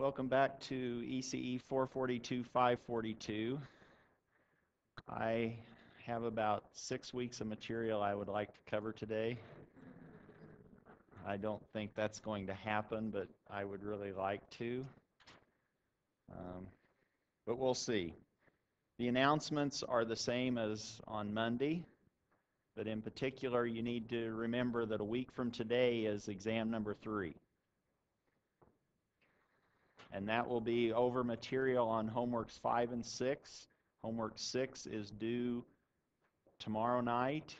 Welcome back to ECE 442-542. I have about 6 weeks of material I would like to cover today. I don't think that's going to happen, but I would really like to. But we'll see. The announcements are the same as on Monday, but in particular, you need to remember that a week from today is exam number 3. And that will be over material on homeworks 5 and 6. Homework 6 is due tomorrow night.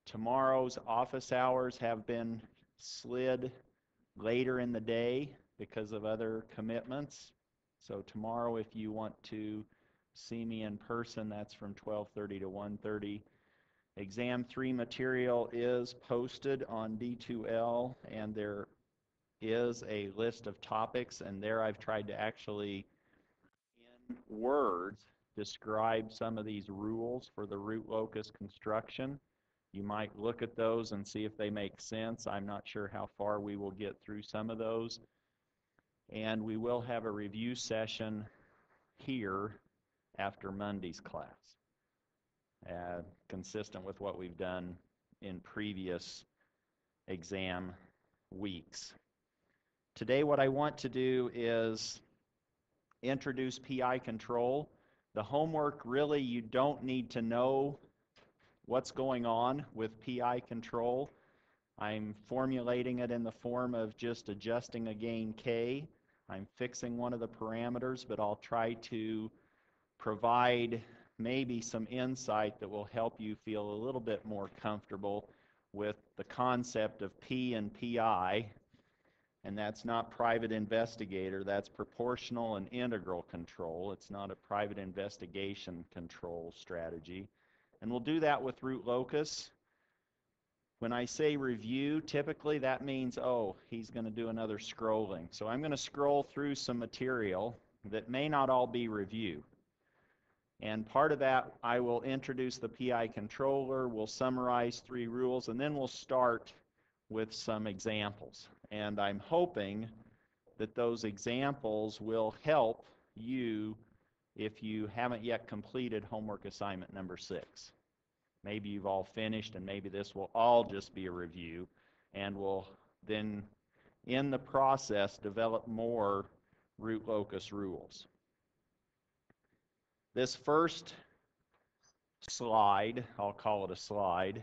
Tomorrow's office hours have been slid later in the day because of other commitments. So tomorrow, if you want to see me in person, that's from 12:30 to 1:30. Exam 3 material is posted on D2L, and there is a list of topics, and there I've tried to actually, in words, describe some of these rules for the root locus construction. You might look at those and see if they make sense. I'm not sure how far we will get through some of those. And we will have a review session here after Monday's class, consistent with what we've done in previous exam weeks. Today what I want to do is introduce PI control. The homework, really, you don't need to know what's going on with PI control. I'm formulating it in the form of just adjusting a gain K. I'm fixing one of the parameters, but I'll try to provide maybe some insight that will help you feel a little bit more comfortable with the concept of P and PI. And that's not private investigator, that's proportional and integral control. It's not a private investigation control strategy. And we'll do that with root locus. When I say review, typically that means, oh, he's going to do another scrolling. So I'm going to scroll through some material that may not all be review. And part of that, I will introduce the PI controller, we'll summarize 3 rules, and then we'll start with some examples. And I'm hoping that those examples will help you if you haven't yet completed homework assignment number 6. Maybe you've all finished, and maybe this will all just be a review, and we'll then, in the process, develop more root locus rules. This first slide, I'll call it a slide,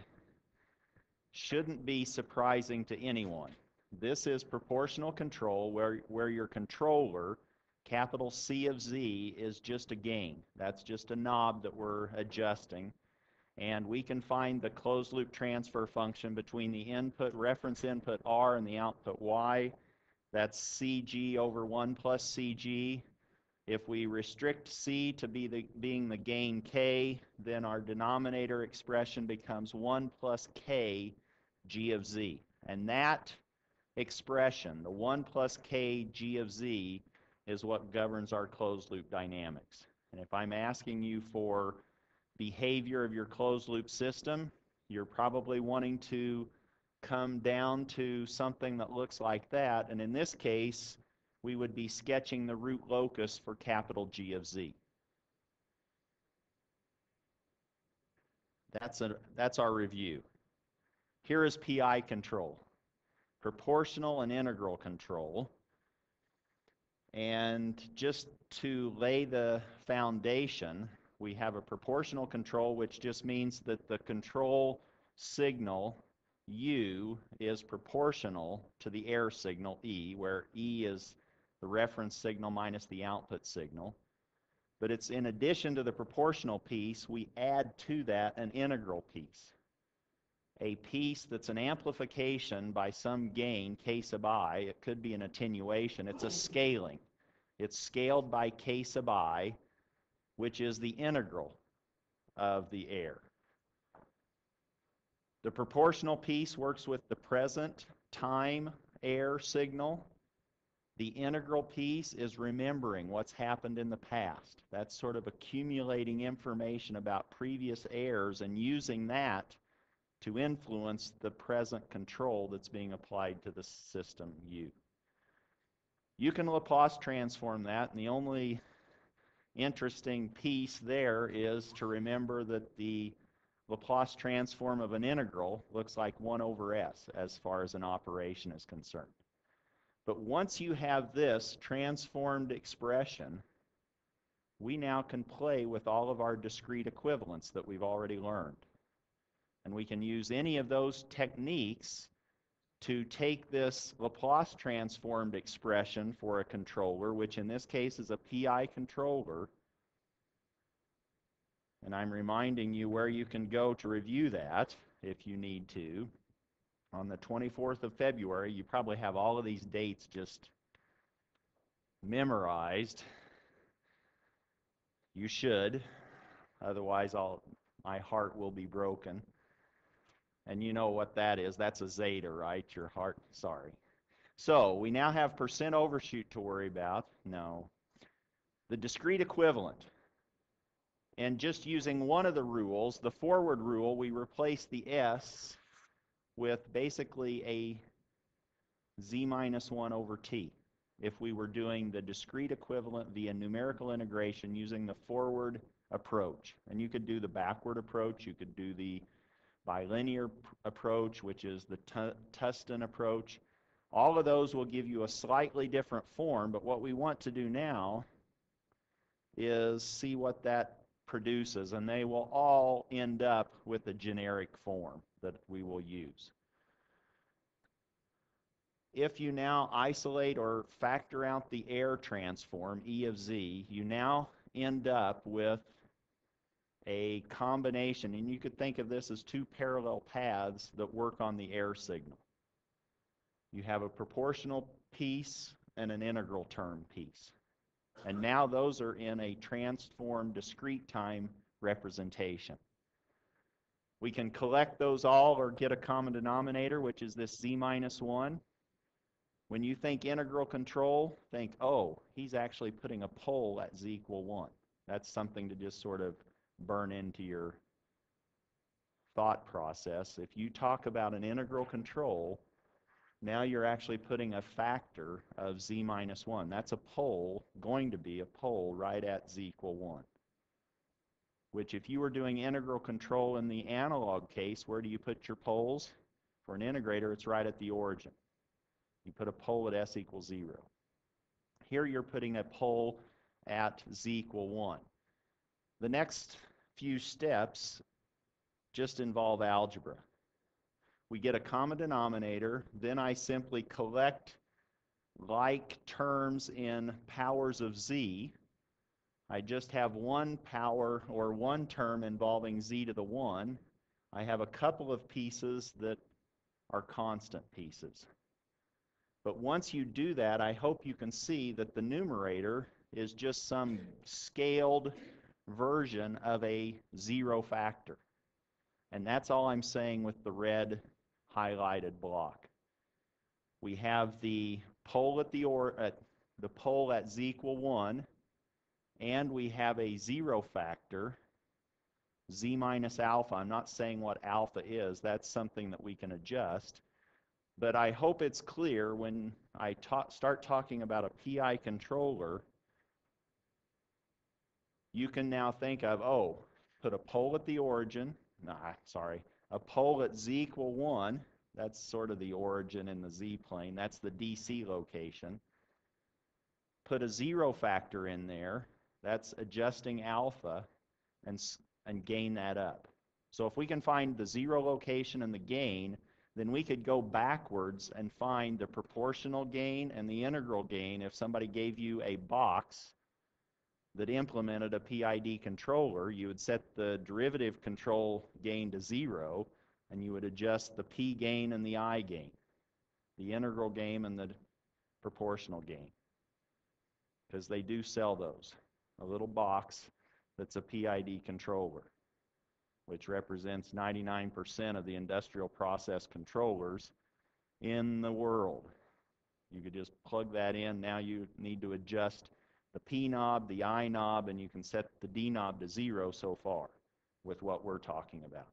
shouldn't be surprising to anyone. This is proportional control where your controller, capital C of Z, is just a gain. That's just a knob that we're adjusting. And we can find the closed loop transfer function between the input, reference input R, and the output Y. That's CG over 1 plus CG. If we restrict C to being the gain K, then our denominator expression becomes 1 plus K G of Z. And that expression, the 1 plus K G of Z, is what governs our closed loop dynamics. And if I'm asking you for behavior of your closed loop system, you're probably wanting to come down to something that looks like that. And in this case, we would be sketching the root locus for capital G of Z. That's our review. Here is PI control, proportional and integral control. And just to lay the foundation, we have a proportional control, which just means that the control signal U is proportional to the error signal E, where E is the reference signal minus the output signal. But it's in addition to the proportional piece, we add to that an integral piece. A piece that's an amplification by some gain, K sub I. It could be an attenuation. It's a scaling. It's scaled by K sub I, which is the integral of the error. The proportional piece works with the present time error signal. The integral piece is remembering what's happened in the past. That's sort of accumulating information about previous errors and using that to influence the present control that's being applied to the system U. You can Laplace transform that, and the only interesting piece there is to remember that the Laplace transform of an integral looks like 1 over s as far as an operation is concerned. But once you have this transformed expression, we now can play with all of our discrete equivalents that we've already learned. And we can use any of those techniques to take this Laplace transformed expression for a controller, which in this case is a PI controller. And I'm reminding you where you can go to review that if you need to. On the 24th of February, you probably have all of these dates just memorized. You should, otherwise my heart will be broken. And you know what that is. That's a zeta, right? Your heart, sorry. So we now have percent overshoot to worry about. No. The discrete equivalent. And just using one of the rules, the forward rule, we replace the s with basically a z minus 1 over t. If we were doing the discrete equivalent via numerical integration using the forward approach. And you could do the backward approach, you could do the bilinear approach, which is the Tustin approach. All of those will give you a slightly different form, but what we want to do now is see what that produces, and they will all end up with a generic form that we will use. If you now isolate or factor out the air transform, E of z, you now end up with a combination, and you could think of this as two parallel paths that work on the air signal. You have a proportional piece and an integral term piece. And now those are in a transformed discrete time representation. We can collect those all or get a common denominator, which is this z minus 1. When you think integral control, think, oh, he's actually putting a pole at z equal 1. That's something to just sort of burn into your thought process. If you talk about an integral control, now you're actually putting a factor of z minus 1. That's a pole, going to be a pole right at z equal 1. Which if you were doing integral control in the analog case, where do you put your poles? For an integrator, it's right at the origin. You put a pole at s equals 0. Here you're putting a pole at z equal 1. The next few steps just involve algebra. We get a common denominator, then I simply collect like terms in powers of z. I just have one power or one term involving z to the 1. I have a couple of pieces that are constant pieces. But once you do that, I hope you can see that the numerator is just some scaled version of a zero factor. And that's all I'm saying with the red highlighted block. We have the pole at the pole at z equal 1, and we have a zero factor, z minus alpha. I'm not saying what alpha is. That's something that we can adjust. But I hope it's clear when I start talking about a PI controller, you can now think of, oh, put a pole at the origin, a pole at z equal 1, that's sort of the origin in the z plane, that's the DC location. Put a zero factor in there, that's adjusting alpha, and gain that up. So if we can find the zero location and the gain, then we could go backwards and find the proportional gain and the integral gain if somebody gave you a box that implemented a PID controller. You would set the derivative control gain to 0, and you would adjust the P gain and the I gain, the integral gain and the proportional gain, because they do sell those. A little box that's a PID controller, which represents 99% of the industrial process controllers in the world. You could just plug that in. Now you need to adjust the P knob, the I knob, and you can set the D knob to 0 so far with what we're talking about.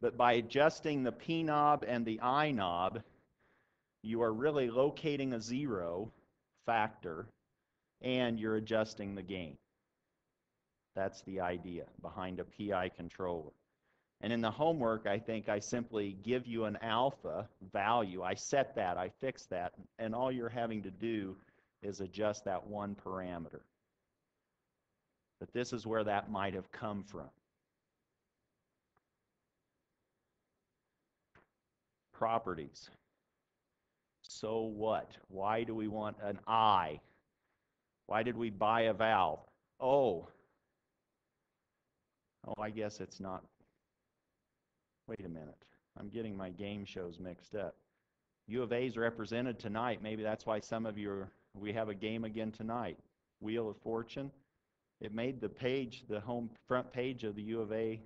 But by adjusting the P knob and the I knob, you are really locating a 0 factor, and you're adjusting the gain. That's the idea behind a PI controller. And in the homework, I think I simply give you an alpha value. I set that, I fix that, and all you're having to do is adjust that one parameter. But this is where that might have come from. Properties. So what? Why do we want an I? Why did we buy a valve? Oh, I guess it's not. Wait a minute. I'm getting my game shows mixed up. U of A is represented tonight. Maybe that's why some of you we have a game again tonight. Wheel of Fortune. It made the page, the home front page of the U of A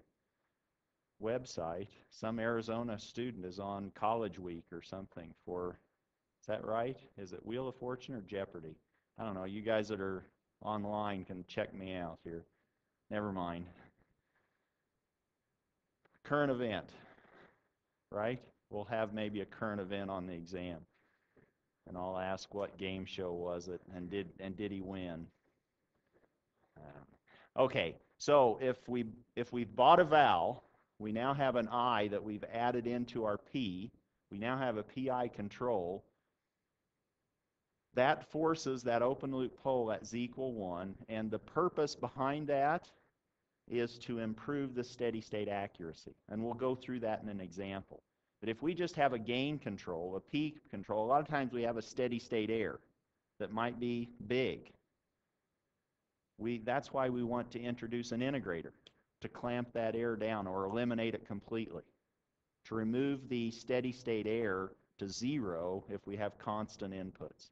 website. Some Arizona student is on College Week or something for, is that right? Is it Wheel of Fortune or Jeopardy? I don't know. You guys that are online can check me out here. Never mind. Current event, right? We'll have maybe a current event on the exam. And I'll ask what game show was it, and did he win? Okay, so if we've bought a vowel, we now have an I that we've added into our P. We now have a PI control. That forces that open loop pole at Z equal 1, and the purpose behind that is to improve the steady state accuracy. And we'll go through that in an example. But if we just have a gain control, a P control, a lot of times we have a steady state error that might be big. That's why we want to introduce an integrator to clamp that error down or eliminate it completely, to remove the steady state error to 0 if we have constant inputs.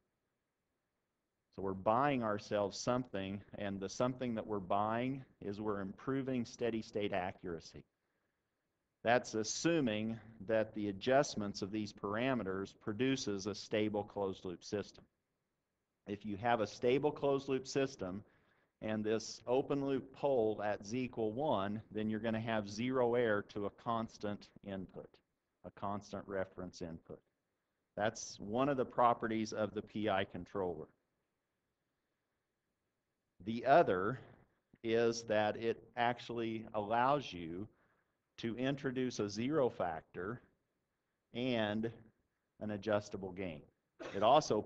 So we're buying ourselves something, and the something that we're buying is we're improving steady state accuracy. That's assuming that the adjustments of these parameters produces a stable closed loop system. If you have a stable closed loop system and this open loop pole at Z equal 1, then you're going to have 0 error to a constant input, a constant reference input. That's one of the properties of the PI controller. The other is that it actually allows you to introduce a 0 factor and an adjustable gain. It also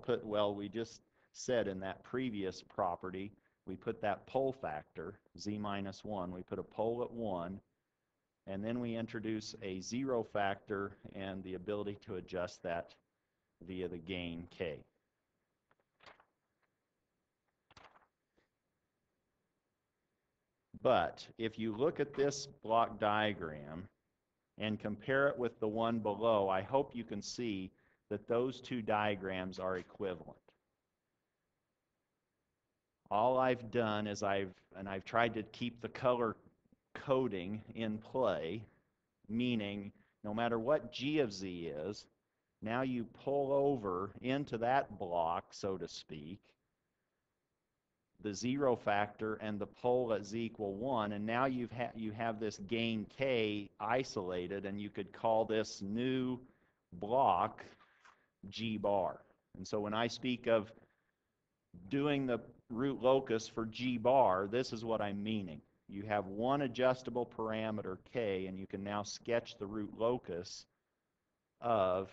we just said in that previous property, we put that pole factor, Z minus 1, we put a pole at 1, and then we introduce a 0 factor and the ability to adjust that via the gain K. But if you look at this block diagram and compare it with the one below, I hope you can see that those two diagrams are equivalent. All I've done is I've tried to keep the color coding in play, meaning no matter what G of Z is, now you pull over into that block, so to speak, the 0 factor and the pole at Z equal 1, and now you have this gain K isolated, and you could call this new block G bar. And so when I speak of doing the root locus for G bar, this is what I'm meaning. You have one adjustable parameter K, and you can now sketch the root locus of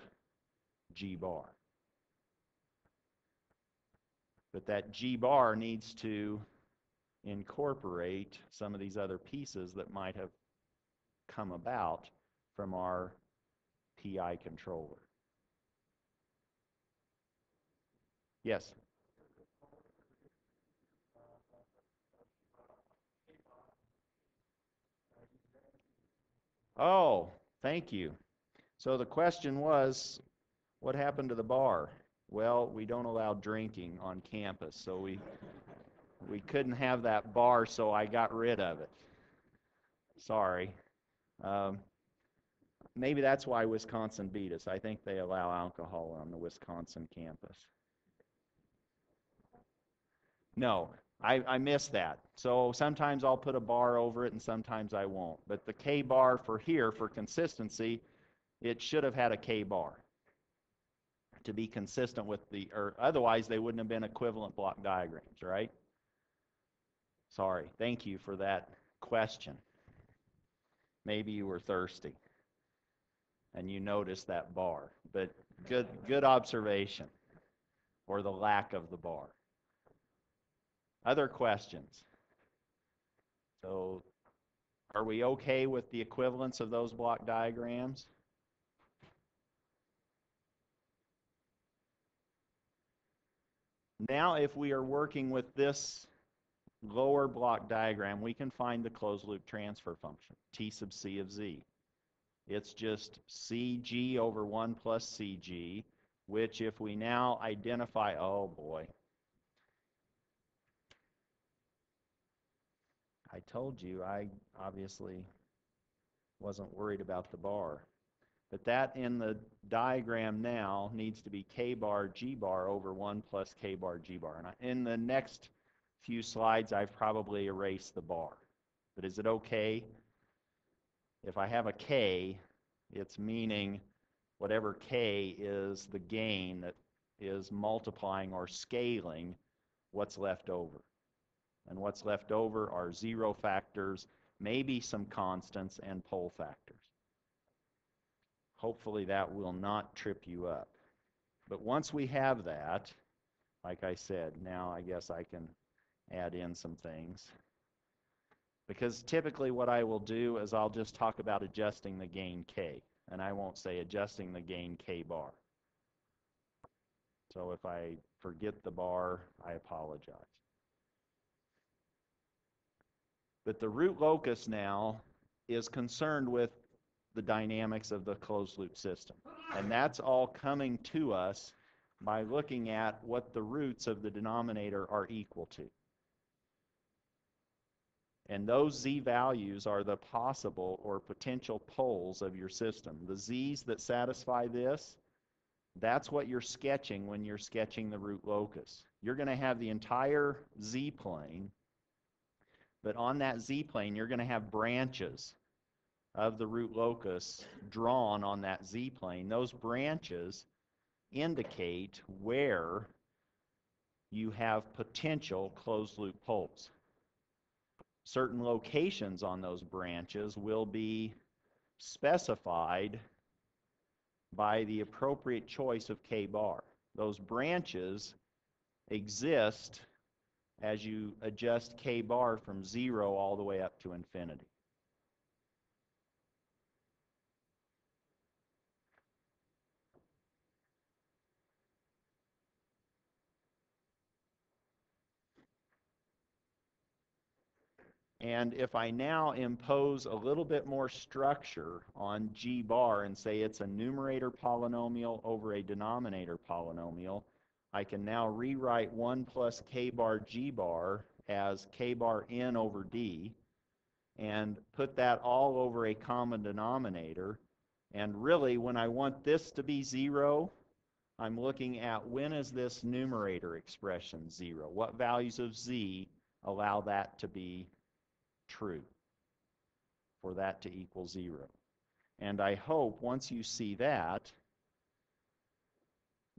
G bar. But that G bar needs to incorporate some of these other pieces that might have come about from our PI controller. Yes? Oh, thank you. So the question was, what happened to the bar? Well, we don't allow drinking on campus, so we couldn't have that bar, so I got rid of it. Sorry. Maybe that's why Wisconsin beat us. I think they allow alcohol on the Wisconsin campus. No, I missed that. So sometimes I'll put a bar over it and sometimes I won't. But the K bar for here, for consistency, it should have had a K bar. to be consistent with the, or otherwise they wouldn't have been equivalent block diagrams, right? Sorry, thank you for that question. Maybe you were thirsty and you noticed that bar, but good observation, or the lack of the bar. Other questions? So are we okay with the equivalence of those block diagrams? Now if we are working with this lower block diagram, we can find the closed loop transfer function, T sub C of Z. It's just CG over 1 plus CG, which if we now identify, oh boy, I told you I obviously wasn't worried about the bar. But that in the diagram now needs to be K bar G bar over 1 plus K bar G bar. And in the next few slides, I've probably erased the bar. But is it okay? If I have a K, it's meaning whatever K is the gain that is multiplying or scaling what's left over. And what's left over are zero factors, maybe some constants, and pole factors. Hopefully that will not trip you up. But once we have that, like I said, now I guess I can add in some things. Because typically what I will do is I'll just talk about adjusting the gain K, and I won't say adjusting the gain K bar. So if I forget the bar, I apologize. But the root locus now is concerned with the dynamics of the closed loop system. And that's all coming to us by looking at what the roots of the denominator are equal to. And those z values are the possible or potential poles of your system. The z's that satisfy this, that's what you're sketching when you're sketching the root locus. You're going to have the entire z-plane, but on that z-plane you're going to have branches of the root locus drawn on that z-plane. Those branches indicate where you have potential closed loop poles. Certain locations on those branches will be specified by the appropriate choice of K bar. Those branches exist as you adjust K bar from 0 all the way up to infinity. And if I now impose a little bit more structure on G bar and say it's a numerator polynomial over a denominator polynomial, I can now rewrite 1 plus K bar G bar as K bar N over D and put that all over a common denominator. And really, when I want this to be 0, I'm looking at when is this numerator expression 0? What values of Z allow that to be true, for that to equal 0. And I hope once you see that,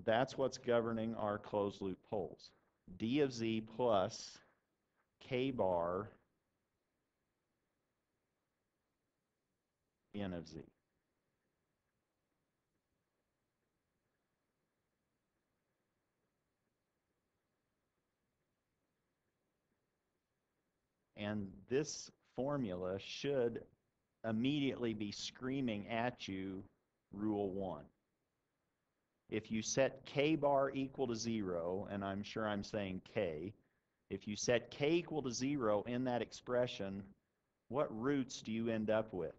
that's what's governing our closed loop poles. D of Z plus K bar N of Z. And this formula should immediately be screaming at you rule 1. If you set K bar equal to 0, and I'm sure I'm saying K, if you set K equal to 0 in that expression, what roots do you end up with?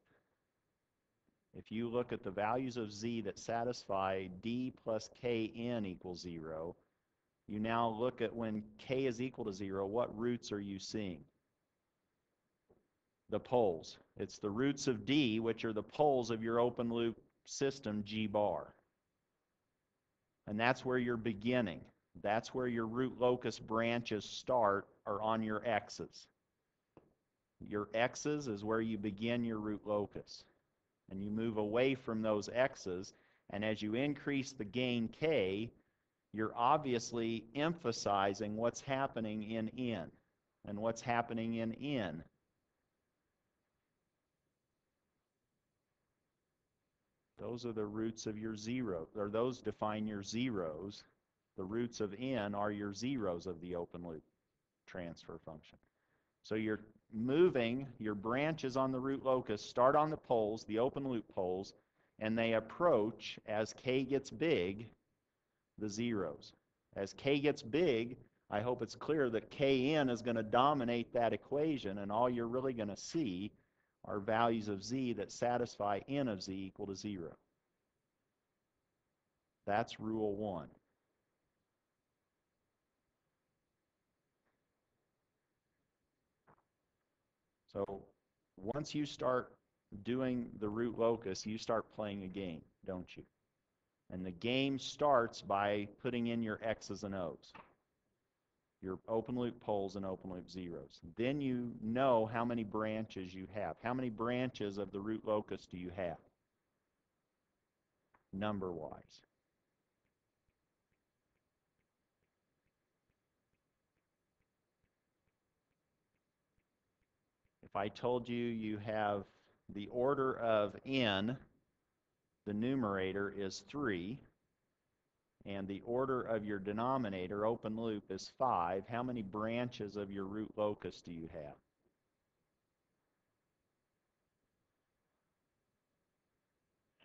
If you look at the values of Z that satisfy D plus Kn equals 0, you now look at when K is equal to 0, what roots are you seeing? The poles. It's the roots of D, which are the poles of your open loop system G bar. And that's where you're beginning. That's where your root locus branches start, are on your x's. Your x's is where you begin your root locus. And you move away from those x's, And as you increase the gain k, you're obviously emphasizing what's happening in N. And what's happening in N? Those are the roots of your zero, or those define your zeros. The roots of N are your zeros of the open loop transfer function. So you're moving your branches on the root locus, start on the poles, the open loop poles, and they approach, as k gets big, the zeros. As k gets big, I hope it's clear that kn is going to dominate that equation, and all you're really going to see are values of z that satisfy n of z equal to 0. That's rule 1. So once you start doing the root locus, you start playing a game, don't you? And the game starts by putting in your x's and o's, your open loop poles and open loop zeros. Then you know how many branches you have. How many branches of the root locus do you have, number-wise? If I told you you have the order of n, the numerator is 3, and the order of your denominator, open loop, is 5, how many branches of your root locus do you have?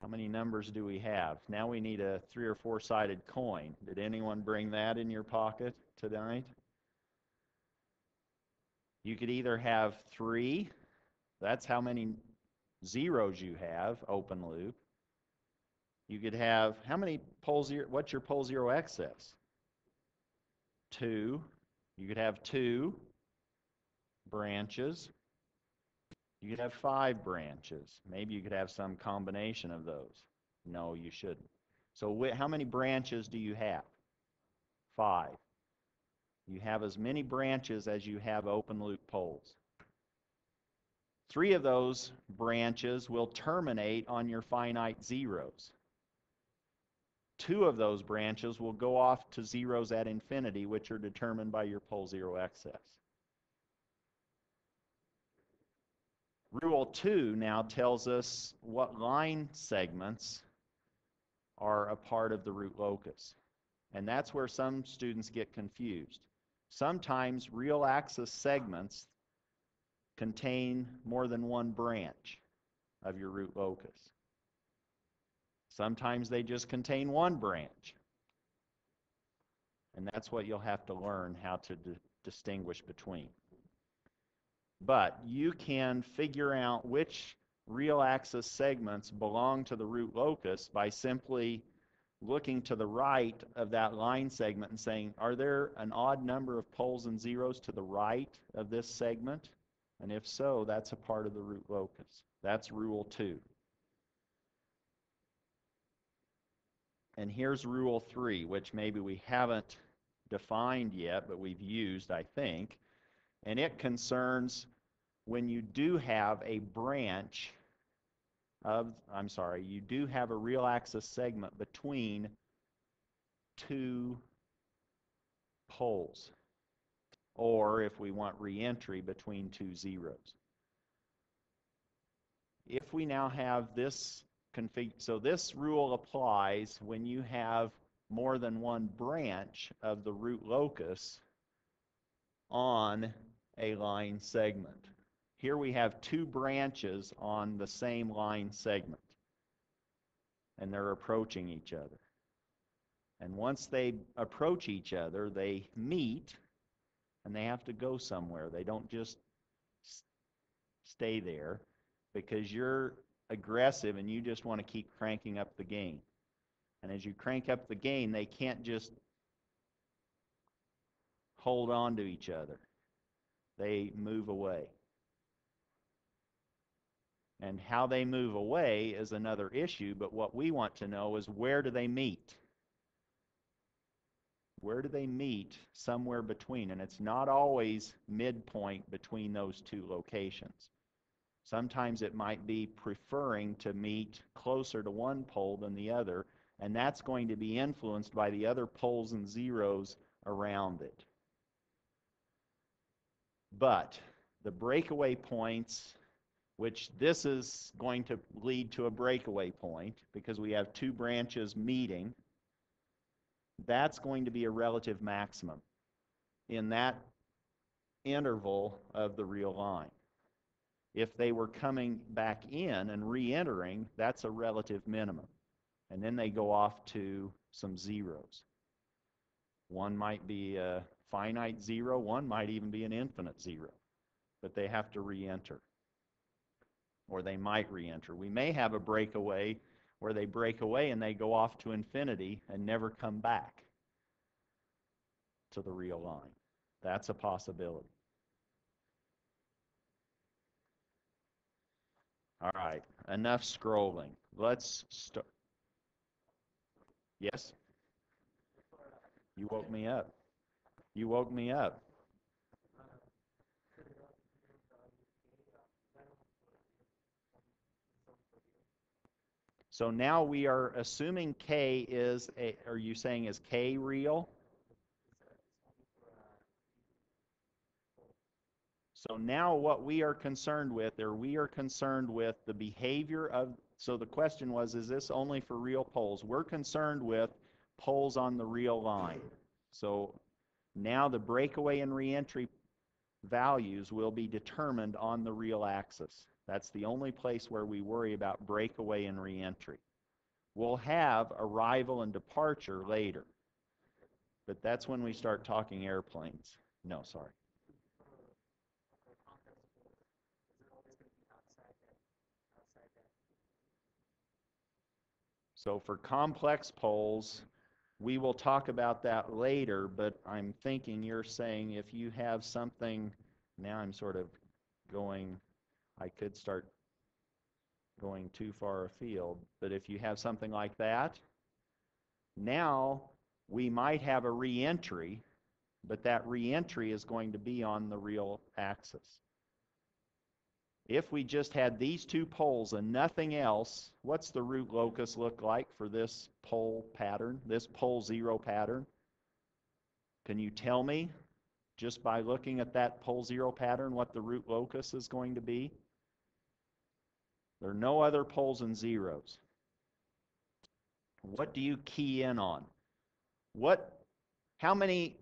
How many numbers do we have? Now we need a 3 or 4-sided coin. Did anyone bring that in your pocket tonight? You could either have 3, that's how many zeros you have, open loop. You could have, how many pole zero, what's your pole zero excess? 2. You could have 2 branches. You could have 5 branches. Maybe you could have some combination of those. No, you shouldn't. So how many branches do you have? 5. You have as many branches as you have open loop poles. 3 of those branches will terminate on your finite zeros. 2 of those branches will go off to zeros at infinity, which are determined by your pole zero excess. Rule 2 now tells us what line segments are a part of the root locus. And that's where some students get confused. Sometimes real axis segments contain more than one branch of your root locus. Sometimes they just contain one branch. And that's what you'll have to learn how to distinguish between. But you can figure out which real axis segments belong to the root locus by simply looking to the right of that line segment and saying, are there an odd number of poles and zeros to the right of this segment? And if so, that's a part of the root locus. That's rule 2. And here's rule 3, which maybe we haven't defined yet, but we've used, I think. And it concerns when you do have a branch of, you do have a real axis segment between 2 poles, or if we want reentry, between 2 zeros. If we now have this config, so this rule applies when you have more than one branch of the root locus on a line segment. Here we have 2 branches on the same line segment, and they're approaching each other. And once they approach each other, they meet, and they have to go somewhere. They don't just stay there because you're aggressive and you just want to keep cranking up the gain. And as you crank up the gain, they can't just hold on to each other. They move away. And how they move away is another issue, but what we want to know is, where do they meet? Where do they meet? Somewhere between. And it's not always midpoint between those 2 locations. Sometimes it might be preferring to meet closer to one pole than the other, and that's going to be influenced by the other poles and zeros around it. But the breakaway points, which this is going to lead to a breakaway point because we have two branches meeting, that's going to be a relative maximum in that interval of the real line. If they were coming back in and re-entering, that's a relative minimum. And then they go off to some zeros. One might be a finite zero, one might even be an infinite zero. But they have to re-enter. Or they might re-enter. We may have a breakaway where they break away and they go off to infinity and never come back to the real line. That's a possibility. All right, enough scrolling. Let's start. Yes? You woke me up. You woke me up. So now we are assuming K is are you saying is K real? So now what we are concerned with, the behavior of, so the question was, is this only for real poles? We're concerned with poles on the real line. So now the breakaway and reentry values will be determined on the real axis. That's the only place where we worry about breakaway and reentry. We'll have arrival and departure later, but that's when we start talking airplanes. No, sorry. So for complex poles, we will talk about that later, but I'm thinking you're saying if you have something, now I'm sort of going, I could start going too far afield, but if you have something like that, now we might have a reentry, but that reentry is going to be on the real axis. If we just had these two poles and nothing else, what's the root locus look like for this pole pattern, this pole zero pattern? Can you tell me, just by looking at that pole zero pattern, what the root locus is going to be? There are no other poles and zeros. What do you key in on? How many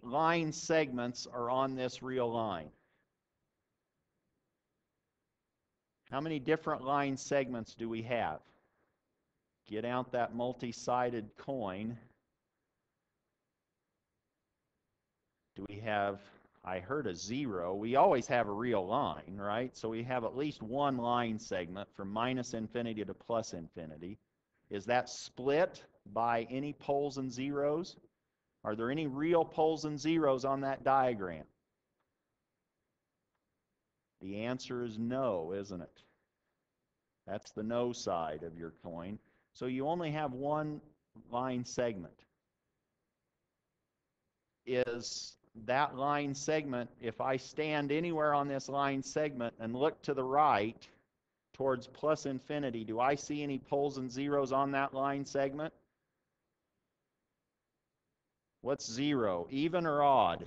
line segments are on this real line? How many different line segments do we have? Get out that multi-sided coin. Do we have, I heard a zero. We always have a real line, right? So we have at least one line segment from minus infinity to plus infinity. Is that split by any poles and zeros? Are there any real poles and zeros on that diagram? The answer is no, isn't it? That's the no side of your coin. So you only have one line segment. Is that line segment, if I stand anywhere on this line segment and look to the right towards plus infinity, do I see any poles and zeros on that line segment? What's zero? Even or odd?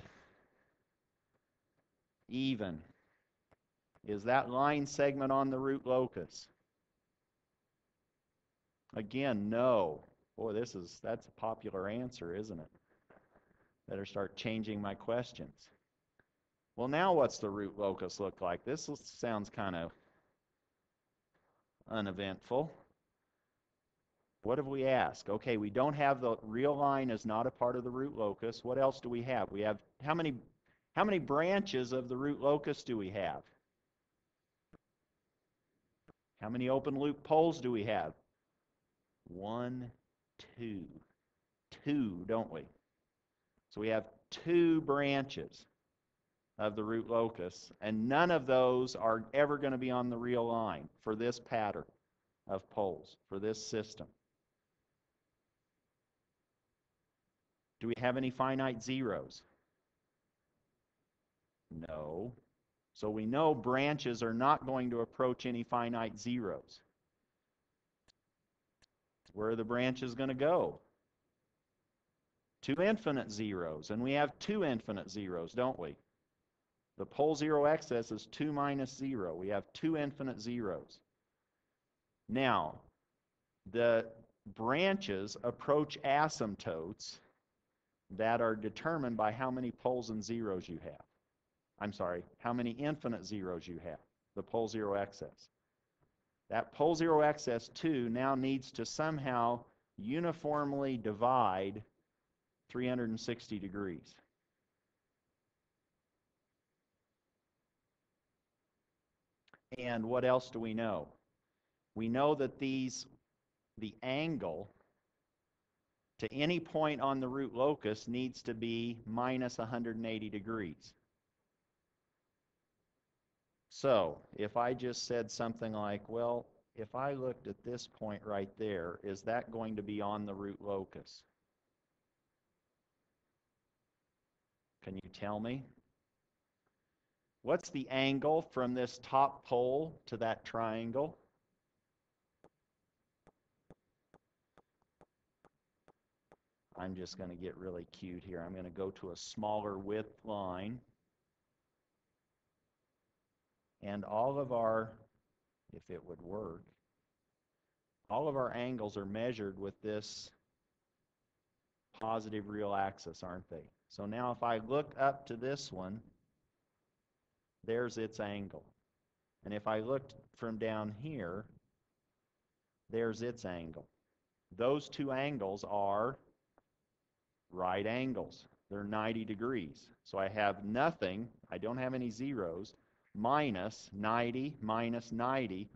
Even. Is that line segment on the root locus? Again, no. Boy, that's a popular answer, isn't it? Better start changing my questions. Well, now what's the root locus look like? This sounds kind of uneventful. What have we asked? Okay, we don't have the real line is not a part of the root locus. What else do we have? We have how many branches of the root locus do we have? How many open loop poles do we have? 1, 2. 2, don't we? So we have 2 branches of the root locus, and none of those are ever going to be on the real line for this pattern of poles, for this system. Do we have any finite zeros? No. So we know branches are not going to approach any finite zeros. Where are the branches going to go? To infinite zeros, and we have two infinite zeros, don't we? The pole zero excess is 2 minus 0. We have two infinite zeros. Now, the branches approach asymptotes that are determined by how many poles and zeros you have. I'm sorry, how many infinite zeros you have, the pole zero excess. That pole zero excess 2 now needs to somehow uniformly divide 360 degrees. And what else do we know? We know that the angle to any point on the root locus needs to be minus 180 degrees. So if I just said something like, well, if I looked at this point right there, is that going to be on the root locus? Can you tell me? What's the angle from this top pole to that triangle? I'm just going to get really cute here. I'm going to go to a smaller width line. And all of our, if it would work, all of our angles are measured with this positive real axis, aren't they? So now if I look up to this one, there's its angle. And if I looked from down here, there's its angle. Those two angles are right angles. They're 90 degrees. So I have nothing, I don't have any zeros, minus 90 minus 90.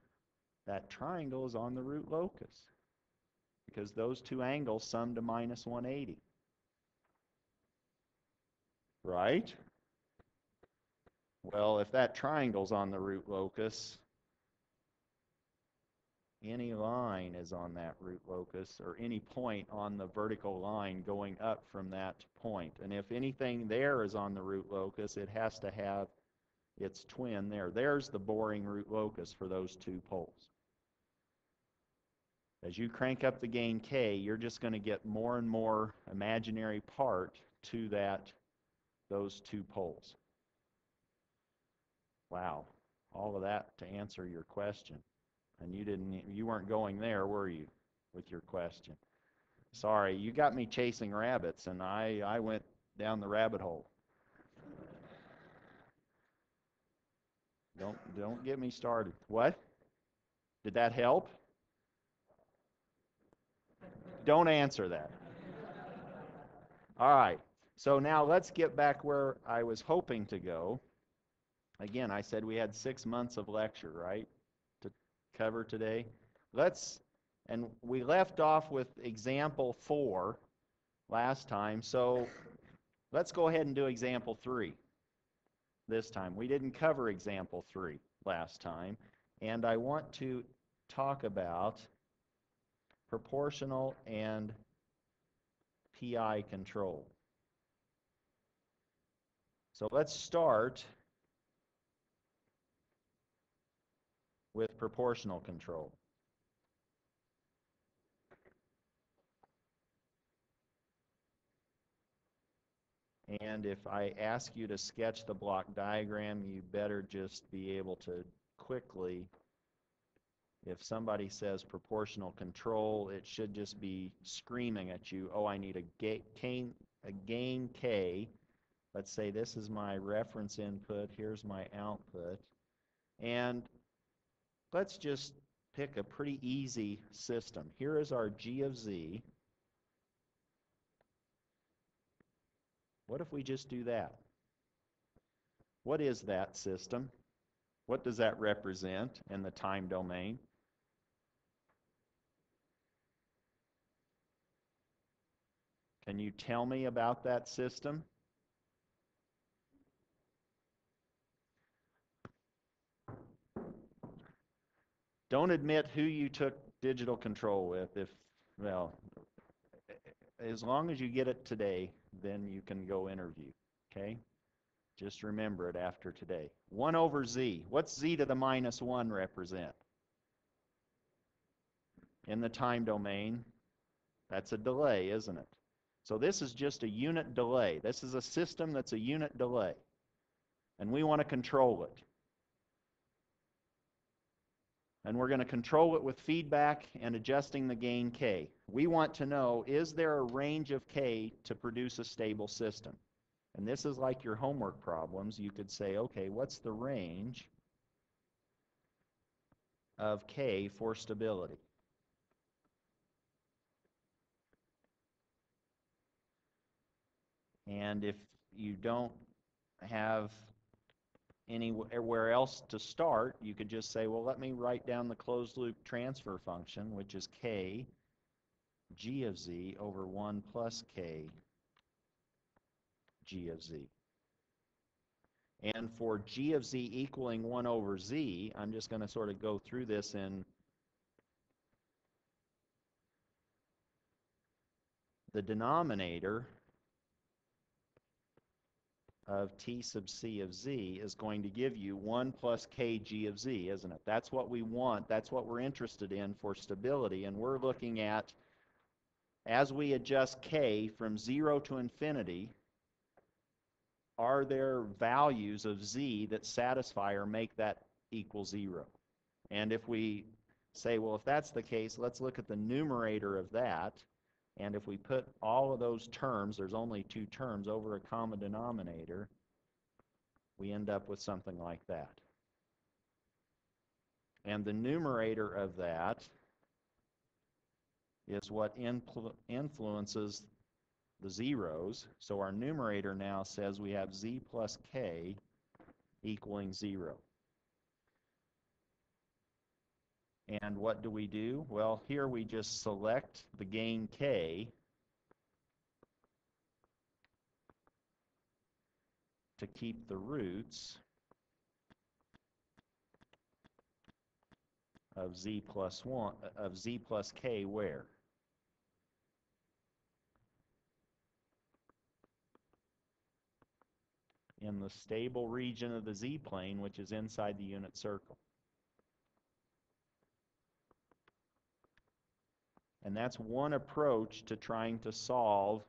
That triangle is on the root locus because those two angles sum to minus 180. Right? Well, if that triangle's on the root locus, any line is on that root locus, or any point on the vertical line going up from that point. And if anything there is on the root locus, it has to have its twin there. There's the boring root locus for those two poles. As you crank up the gain k, you're just going to get more and more imaginary part to those two poles. Wow, all of that to answer your question. And you weren't going there, were you, with your question? Sorry, you got me chasing rabbits, and I went down the rabbit hole. Don't get me started. What? Did that help? Don't answer that. All right. So now let's get back where I was hoping to go. Again, I said we had 6 months of lecture, right, to cover today. And we left off with example 4 last time. So let's go ahead and do example 3 this time. We didn't cover example 3 last time. And I want to talk about proportional and PI control. So let's start with proportional control. And if I ask you to sketch the block diagram, you better just be able to quickly, if somebody says proportional control, it should just be screaming at you, oh, I need a gain K. Let's say this is my reference input, here's my output. And let's just pick a pretty easy system. Here is our G of Z. What if we just do that? What is that system? What does that represent in the time domain? Can you tell me about that system? Don't admit who you took digital control with. Well, as long as you get it today, then you can go interview, okay? Just remember it after today. 1 over Z. What's Z to the minus 1 represent? in the time domain. That's a delay, isn't it? So this is just a unit delay. This is a system that's a unit delay, and we want to control it. And we're going to control it with feedback and adjusting the gain k. We want to know, is there a range of k to produce a stable system? And this is like your homework problems. You could say, okay, what's the range of k for stability? And if you don't have anywhere else to start, you could just say, well, let me write down the closed loop transfer function, which is k g of z over 1 plus k g of z. And for g of z equaling 1 over z, I'm just going to sort of go through this in the denominator of t sub c of z is going to give you 1 plus kg of z, isn't it? That's what we want. That's what we're interested in for stability. And we're looking at, as we adjust k from 0 to infinity, are there values of z that satisfy or make that equal 0? And if we say, well, if that's the case, let's look at the numerator of that. And if we put all of those terms, there's only two terms, over a common denominator, we end up with something like that. And the numerator of that is what influences the zeros. So our numerator now says we have z plus k equaling 0. And what do we do? Well, here we just select the gain k to keep the roots of z plus k where? In the stable region of the z-plane, which is inside the unit circle. And that's one approach to trying to solve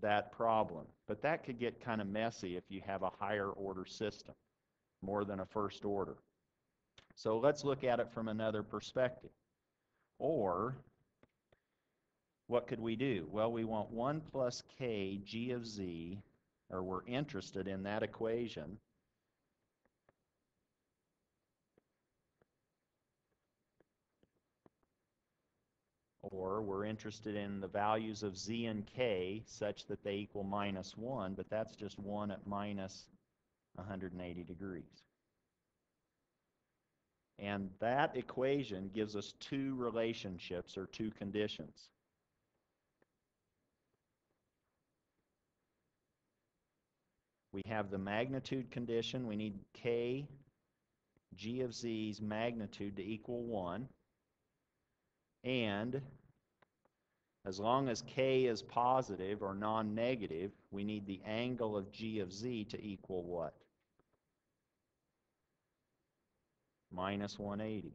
that problem. But that could get kind of messy if you have a higher order system, more than a first order. So let's look at it from another perspective. Or, what could we do? Well, we want 1 plus k g of z, or we're interested in that equation, or we're interested in the values of z and k such that they equal -1, but that's just 1 at minus 180 degrees. And that equation gives us two relationships, or two conditions. We have the magnitude condition. We need k g of z's magnitude to equal 1. And as long as k is positive or non-negative, we need the angle of g of z to equal what? -180.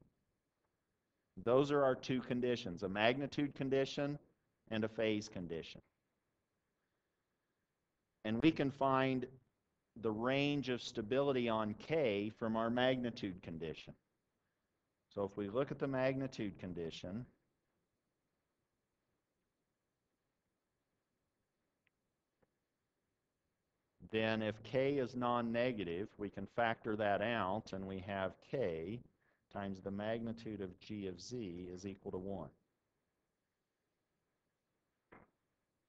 Those are our two conditions, a magnitude condition and a phase condition. And we can find the range of stability on k from our magnitude condition. So if we look at the magnitude condition, then if k is non-negative, we can factor that out, and we have k times the magnitude of g of z is equal to 1.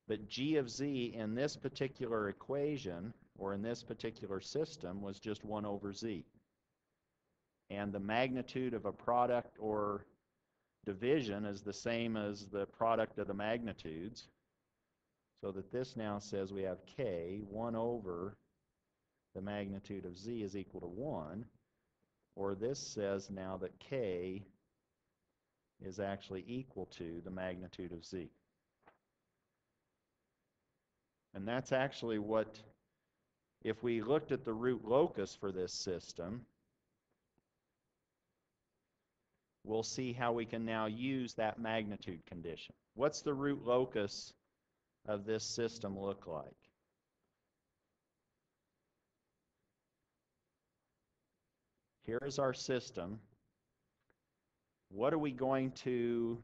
But g of z in this particular equation, or in this particular system, was just 1 over z. And the magnitude of a product or division is the same as the product of the magnitudes. So that this now says we have k, 1 over the magnitude of z is equal to 1. Or this says now that k is actually equal to the magnitude of z. And that's actually what, if we looked at the root locus for this system, we'll see how we can now use that magnitude condition. What's the root locus of this system look like? Here is our system. What are we going to...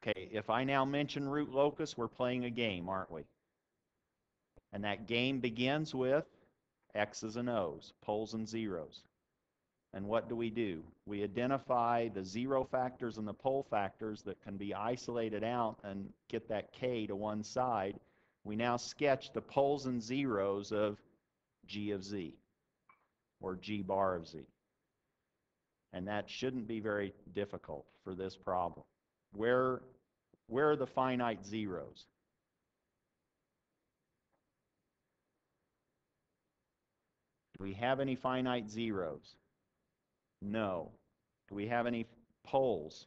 Okay, if I now mention root locus, we're playing a game, aren't we? And that game begins with X's and O's, poles and zeros. And what do? We identify the zero factors and the pole factors that can be isolated out and get that K to one side. We now sketch the poles and zeros of G of Z, or G bar of Z. And that shouldn't be very difficult for this problem. Where are the finite zeros? Do we have any finite zeros? No. Do we have any poles?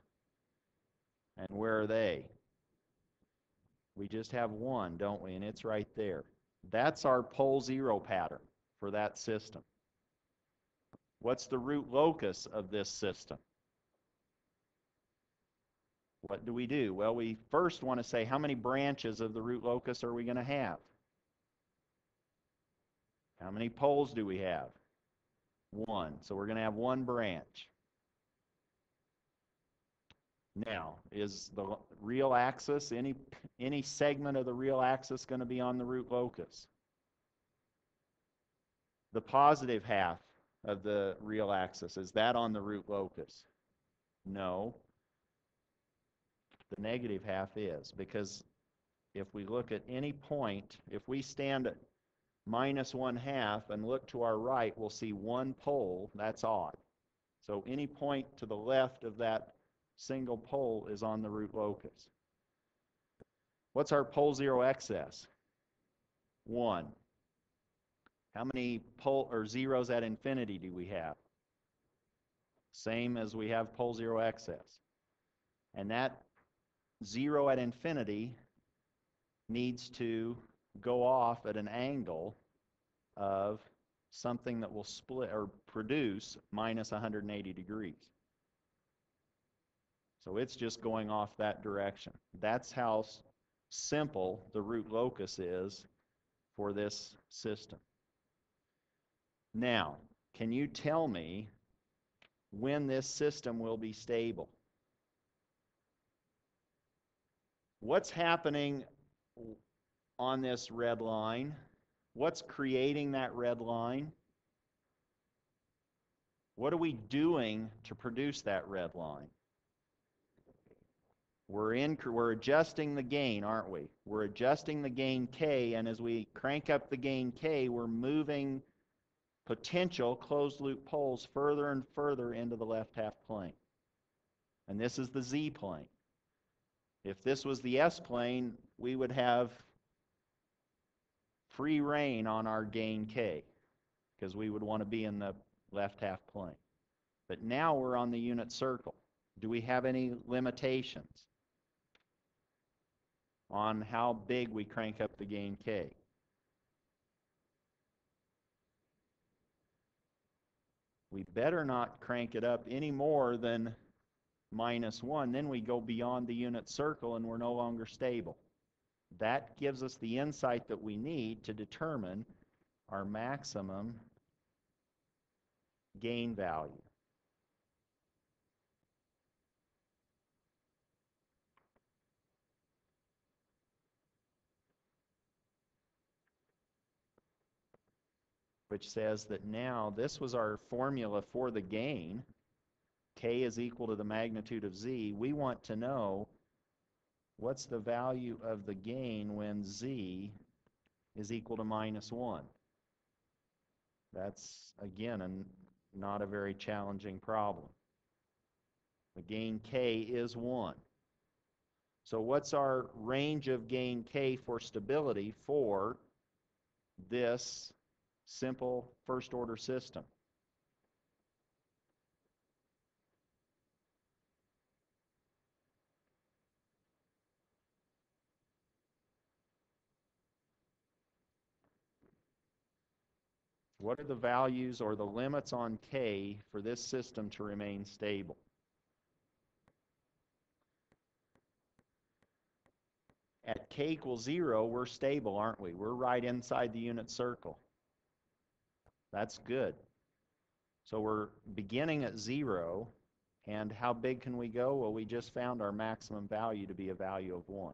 And where are they? We just have one, don't we? And it's right there. That's our pole zero pattern for that system. What's the root locus of this system? What do? Well, we first want to say how many branches of the root locus are we going to have? How many poles do we have? One. So we're going to have one branch. Now, is the real axis, any segment of the real axis going to be on the root locus? The positive half of the real axis, is that on the root locus? No. The negative half is, because if we look at any point, if we stand at minus 1/2 and look to our right, we'll see one pole. That's odd. So any point to the left of that single pole is on the root locus. What's our pole zero excess? 1. How many pole or zeros at infinity do we have? Same as we have pole zero excess. And that 0 at infinity needs to go off at an angle of something that will split or produce minus 180 degrees. So it's just going off that direction. That's how simple the root locus is for this system. Now, can you tell me when this system will be stable? What's happening on this red line? What's creating that red line? What are we doing to produce that red line? We're adjusting the gain, aren't we? We're adjusting the gain K, and as we crank up the gain K, we're moving potential closed-loop poles further and further into the left half plane. And this is the Z plane. If this was the S plane, we would have free reign on our gain K, because we would want to be in the left half plane. But now we're on the unit circle. Do we have any limitations on how big we crank up the gain K? We better not crank it up any more than -1. Then we go beyond the unit circle and we're no longer stable. That gives us the insight that we need to determine our maximum gain value. Which says that now this was our formula for the gain. K is equal to the magnitude of Z. We want to know what's the value of the gain when Z is equal to -1. That's, again, not a very challenging problem. The gain K is 1. So what's our range of gain K for stability for this simple first-order system? What are the values or the limits on K for this system to remain stable? At k equals 0, we're stable, aren't we? We're right inside the unit circle. That's good. So we're beginning at 0, and how big can we go? Well, we just found our maximum value to be a value of 1.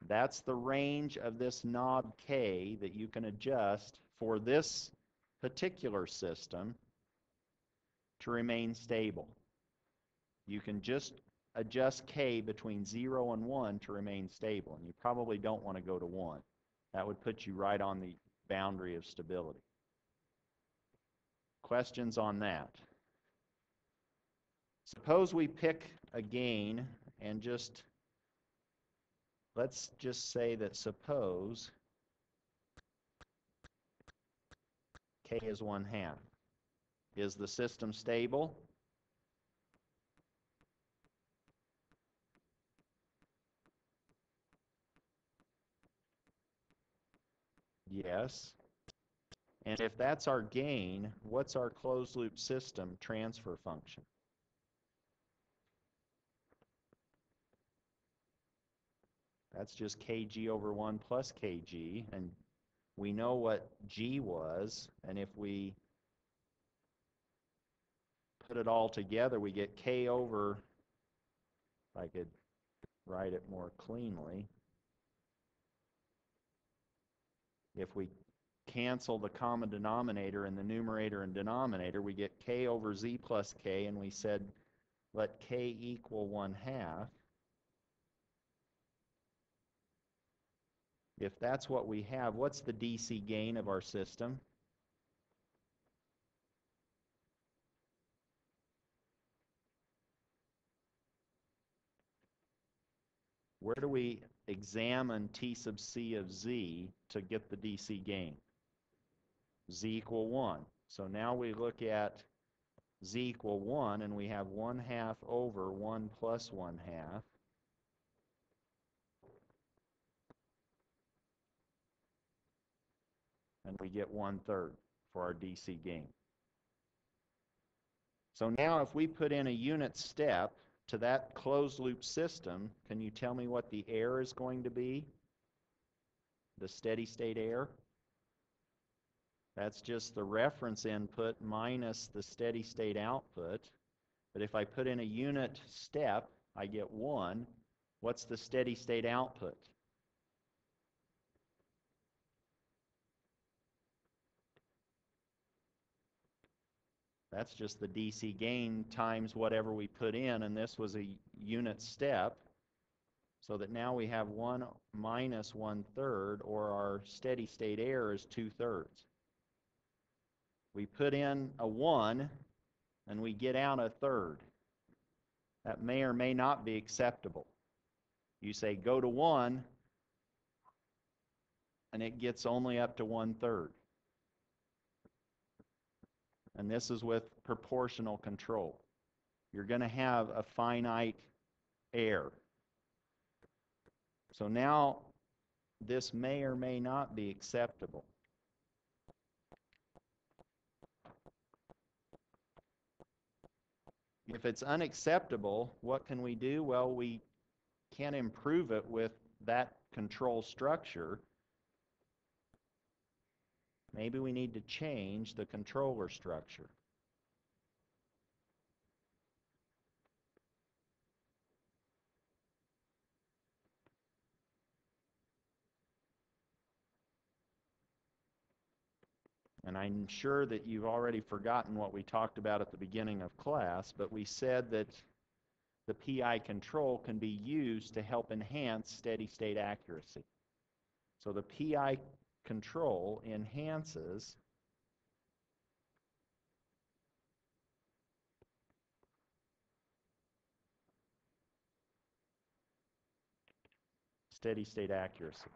That's the range of this knob k that you can adjust for this particular system to remain stable. You can just adjust k between 0 and 1 to remain stable, and you probably don't want to go to 1. That would put you right on the boundary of stability. Questions on that? Suppose we pick a gain and let's just say that suppose k is 1/2. Is the system stable? Yes. And if that's our gain, what's our closed loop system transfer function? That's just kg over 1 plus kg, and we know what g was, and if we put it all together, we get k over, if I could write it more cleanly, if we cancel the common denominator in the numerator and denominator, we get k over z plus k, and we said let k equal 1/2. If that's what we have, what's the DC gain of our system? Where do we examine T sub c of z to get the DC gain? Z equal 1. So now we look at z equal 1, and we have 1/2 over 1 plus 1/2. And we get 1/3 for our DC gain. So now if we put in a unit step to that closed loop system, can you tell me what the error is going to be? The steady state error? That's just the reference input minus the steady state output. But if I put in a unit step, I get 1. What's the steady state output? That's just the DC gain times whatever we put in, and this was a unit step, so that now we have 1 minus 1/3, or our steady state error is 2/3. We put in a 1, and we get out 1/3. That may or may not be acceptable. You say go to 1, and it gets only up to 1/3. And this is with proportional control. You're going to have a finite error. So now this may or may not be acceptable. If it's unacceptable, what can we do? Well, we can improve it with that control structure. Maybe we need to change the controller structure. And I'm sure that you've already forgotten what we talked about at the beginning of class, but we said that the PI control can be used to help enhance steady state accuracy. So the PI control enhances steady state accuracy.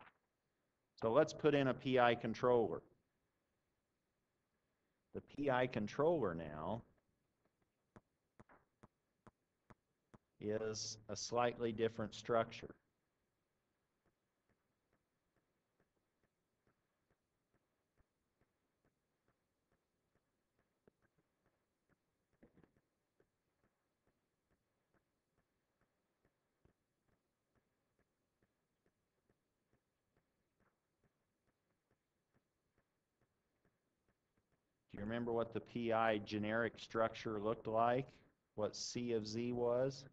So let's put in a PI controller. The PI controller now is a slightly different structure. Do you remember what the PI generic structure looked like? What C of Z was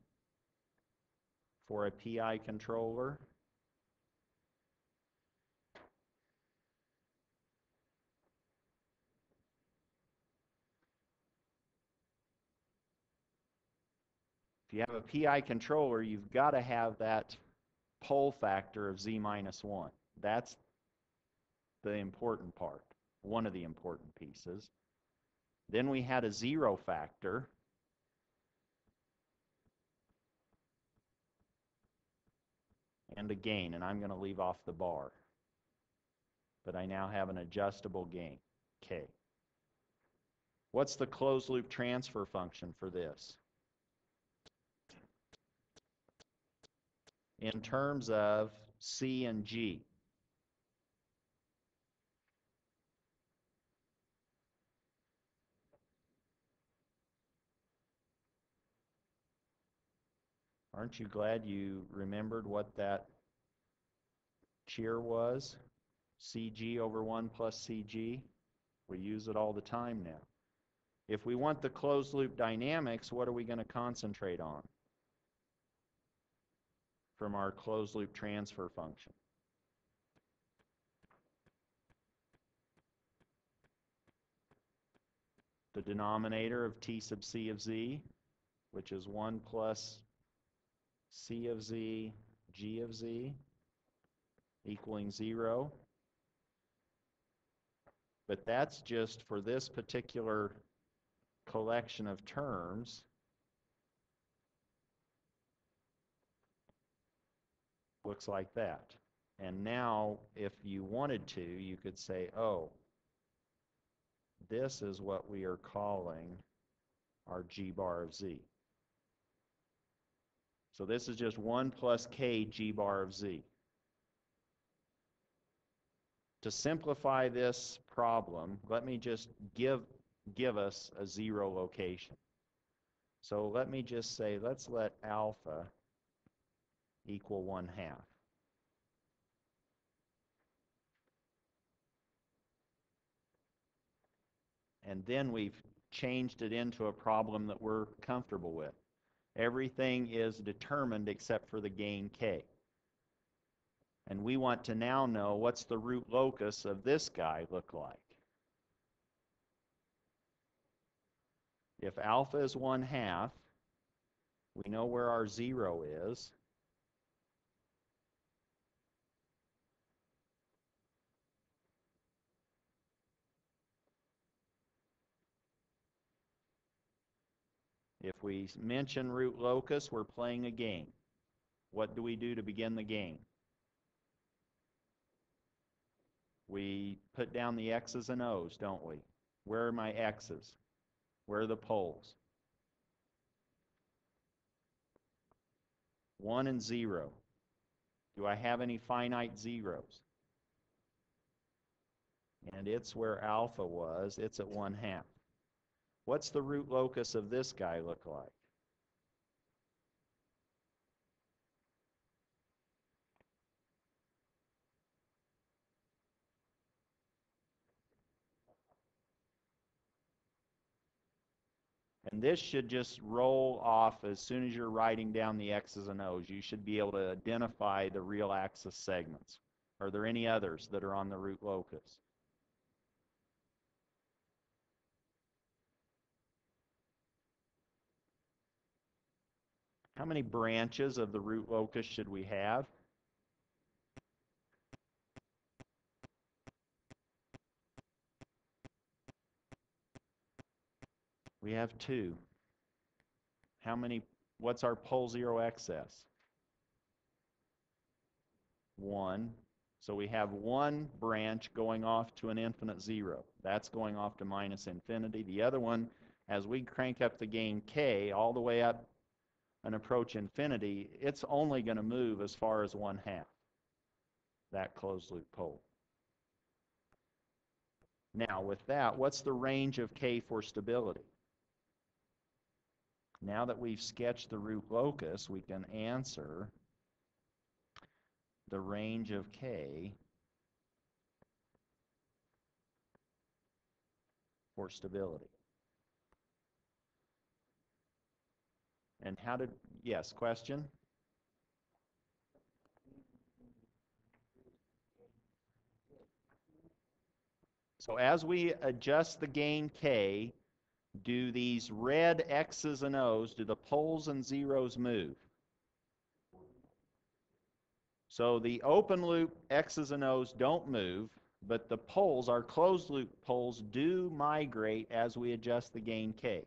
for a PI controller? If you have a PI controller, you've got to have that pole factor of Z minus 1. That's the important part, one of the important pieces. Then we had a zero factor. And a gain, and I'm going to leave off the bar. But I now have an adjustable gain, K. What's the closed loop transfer function for this? In terms of C and G. Aren't you glad you remembered what that cheer was? CG over 1 plus CG. We use it all the time now. If we want the closed loop dynamics, what are we going to concentrate on from our closed loop transfer function? The denominator of T sub C of Z, which is 1 plus C of Z, G of Z, equaling 0. But that's just for this particular collection of terms. Looks like that. And now, if you wanted to, you could say, oh, this is what we are calling our G bar of Z. So this is just 1 plus K G bar of Z. To simplify this problem, let me just give us a zero location. So let me just say, let's let alpha equal 1/2. And then we've changed it into a problem that we're comfortable with. Everything is determined except for the gain K. And we want to now know what's the root locus of this guy look like. If alpha is 1/2, we know where our 0 is. If we mention root locus, we're playing a game. What do we do to begin the game? We put down the X's and O's, don't we? Where are my X's? Where are the poles? 1 and 0. Do I have any finite zeros? And it's where alpha was. It's at 1/2. What's the root locus of this guy look like? And this should just roll off as soon as you're writing down the X's and O's. You should be able to identify the real axis segments. Are there any others that are on the root locus? How many branches of the root locus should we have? We have 2. How many? What's our pole 0 excess? 1. So we have 1 branch going off to an infinite 0. That's going off to minus infinity. The other one, as we crank up the gain K all the way up and approach infinity, it's only going to move as far as 1/2, that closed loop pole. Now with that, what's the range of K for stability? Now that we've sketched the root locus, we can answer the range of K for stability. And how did, yes, question? So as we adjust the gain K, do these red X's and O's, do the poles and zeros move? So the open loop X's and O's don't move, but the poles, our closed loop poles, do migrate as we adjust the gain K.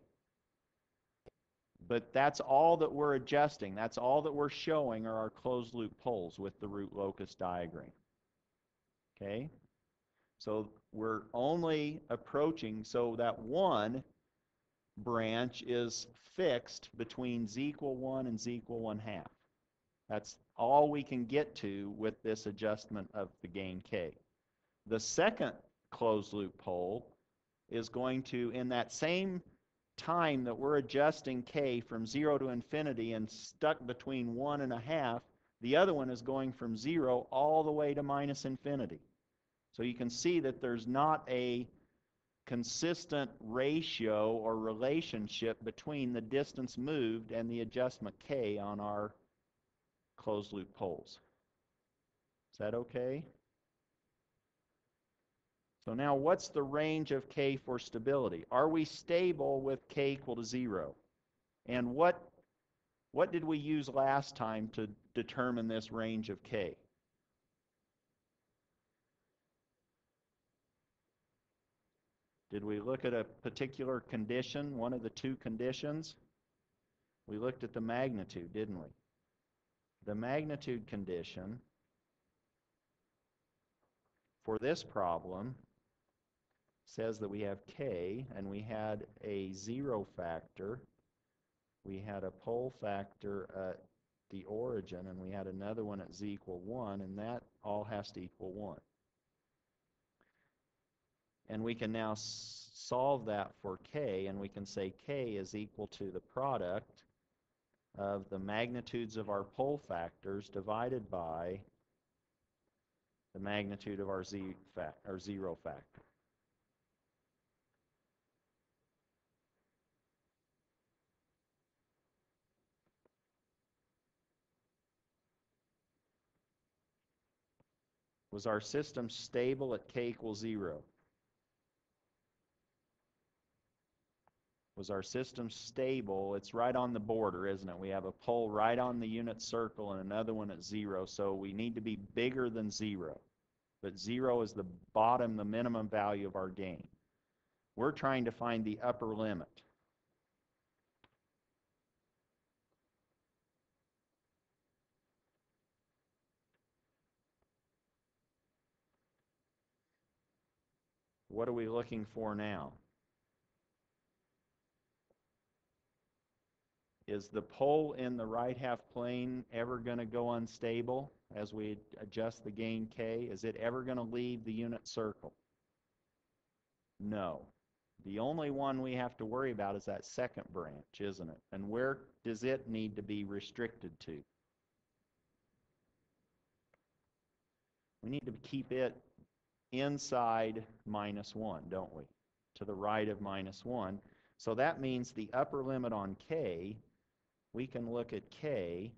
But that's all that we're adjusting. That's all that we're showing are our closed loop poles with the root locus diagram. Okay? So we're only approaching, so that one branch is fixed between z equal 1 and z equal 1/2. That's all we can get to with this adjustment of the gain K. The second closed loop pole is going to, in that same time that we're adjusting K from 0 to infinity and stuck between 1 and 1/2, the other one is going from 0 all the way to minus infinity. So you can see that there's not a consistent ratio or relationship between the distance moved and the adjustment K on our closed loop poles. Is that okay? So now what's the range of K for stability? Are we stable with K equal to 0? And what did we use last time to determine this range of K? Did we look at a particular condition, one of the two conditions? We looked at the magnitude, didn't we? The magnitude condition for this problem says that we have K, and we had a 0 factor. We had a pole factor at the origin, and we had another one at z equal 1, and that all has to equal 1. And we can now solve that for K, and we can say K is equal to the product of the magnitudes of our pole factors divided by the magnitude of our zero factor. Was our system stable at K equals 0? Was our system stable? It's right on the border, isn't it? We have a pole right on the unit circle and another one at 0, so we need to be bigger than 0. But 0 is the bottom, the minimum value of our gain. We're trying to find the upper limit. What are we looking for now? Is the pole in the right half plane ever going to go unstable as we adjust the gain K? Is it ever going to leave the unit circle? No. The only one we have to worry about is that second branch, isn't it? And where does it need to be restricted to? We need to keep it inside -1, don't we? To the right of -1. So that means the upper limit on K, we can look at K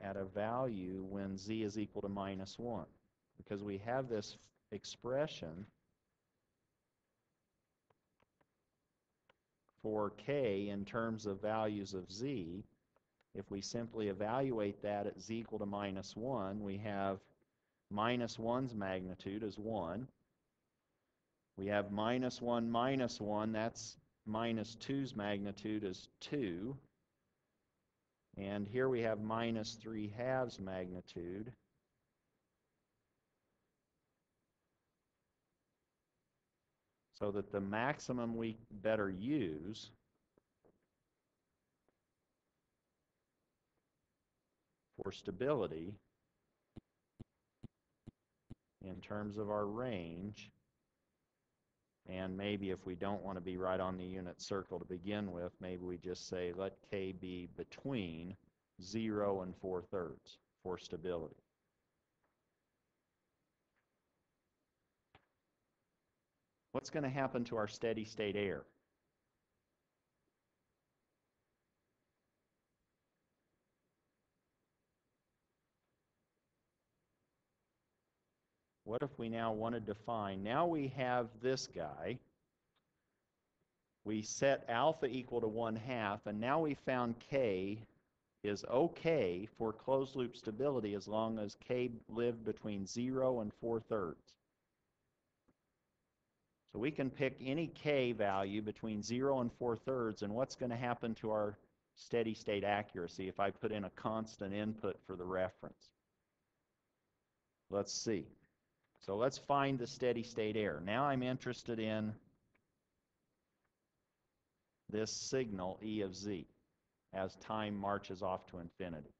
at a value when z is equal to -1. Because we have this expression for K in terms of values of z. If we simply evaluate that at z equal to -1, we have -1's magnitude is 1. We have -1 -1, that's -2's magnitude is 2. And here we have -3/2's magnitude. So that the maximum we better use for stability in terms of our range, and maybe if we don't want to be right on the unit circle to begin with, maybe we just say let K be between 0 and 4/3 for stability. what's going to happen to our steady state air? What if we now wanted to find, now we have this guy, we set alpha equal to 1/2, and now we found K is okay for closed loop stability as long as K lived between 0 and 4/3. So we can pick any K value between 0 and 4/3, and what's going to happen to our steady state accuracy if I put in a constant input for the reference? Let's see. So let's find the steady state error. Now I'm interested in this signal E of Z as time marches off to infinity.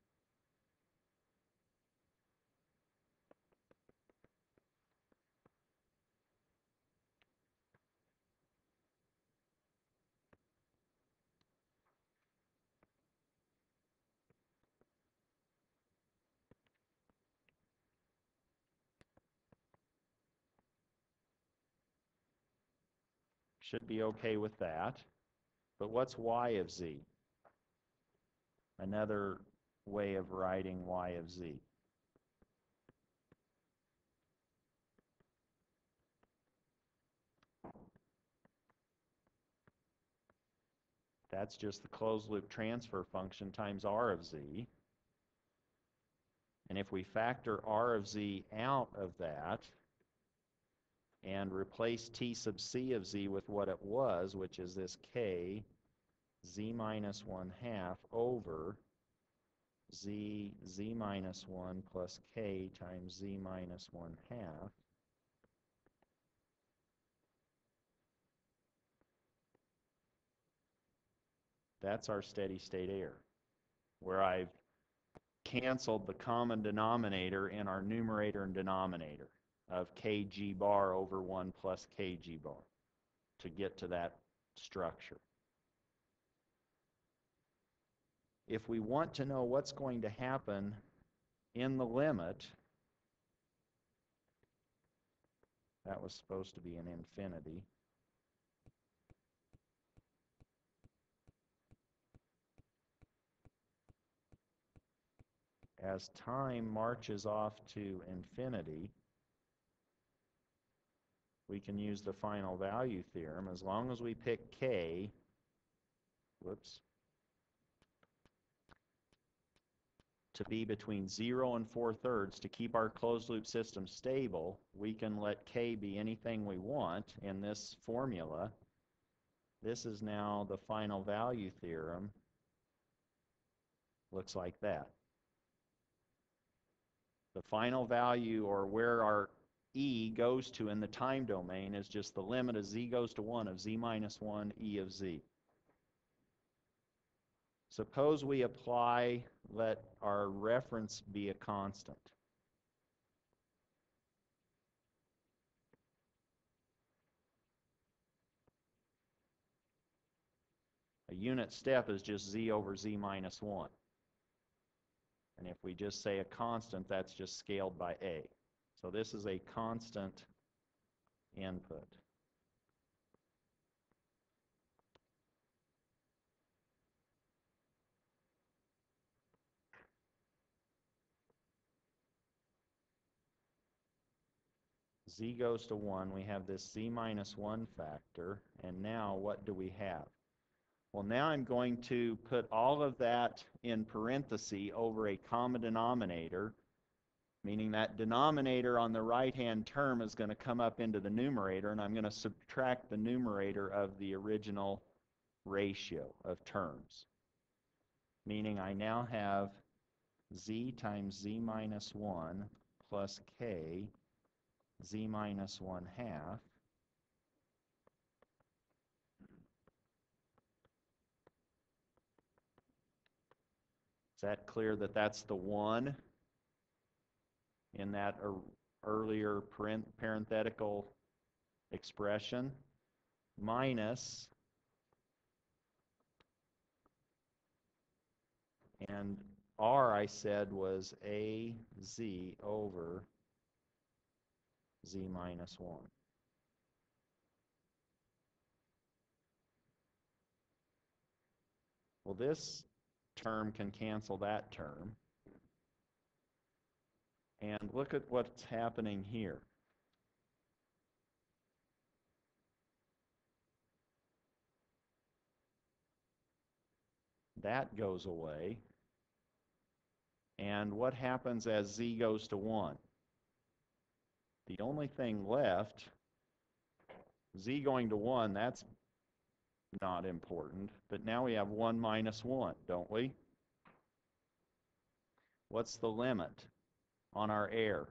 Should be okay with that. But what's Y of Z? Another way of writing Y of Z. That's just the closed loop transfer function times R of Z. And if we factor R of Z out of that and replace T sub C of Z with what it was, which is this K Z minus 1/2 over Z minus 1 plus K times Z minus 1/2, that's our steady state error, where I've canceled the common denominator in our numerator and denominator of kg bar over 1 plus kg bar to get to that structure. If we want to know what's going to happen in the limit, that was supposed to be an infinity. As time marches off to infinity, we can use the final value theorem. As long as we pick K, to be between 0 and 4/3 to keep our closed loop system stable, we can let K be anything we want in this formula. This is now the final value theorem. Looks like that. The final value, or where our E goes to in the time domain, is just the limit as Z goes to 1 of Z minus 1 E of Z. Suppose we apply, let our reference be a constant. A unit step is just Z over Z minus 1. And if we just say a constant, that's just scaled by A. So this is a constant input. Z goes to 1, we have this Z minus 1 factor, and now what do we have? Well, now I'm going to put all of that in parentheses over a common denominator, meaning that denominator on the right-hand term is going to come up into the numerator, and I'm going to subtract the numerator of the original ratio of terms, meaning I now have Z times Z minus 1 plus K Z minus 1/2 . Is that clear that that's the 1 in that earlier parenthetical expression? Minus, and R I said was AZ over Z minus 1. Well, this term can cancel that term. And look at what's happening here. That goes away. And what happens as z goes to 1? The only thing left, z going to 1, that's not important. But now we have 1 minus 1, don't we? What's the limit on our air?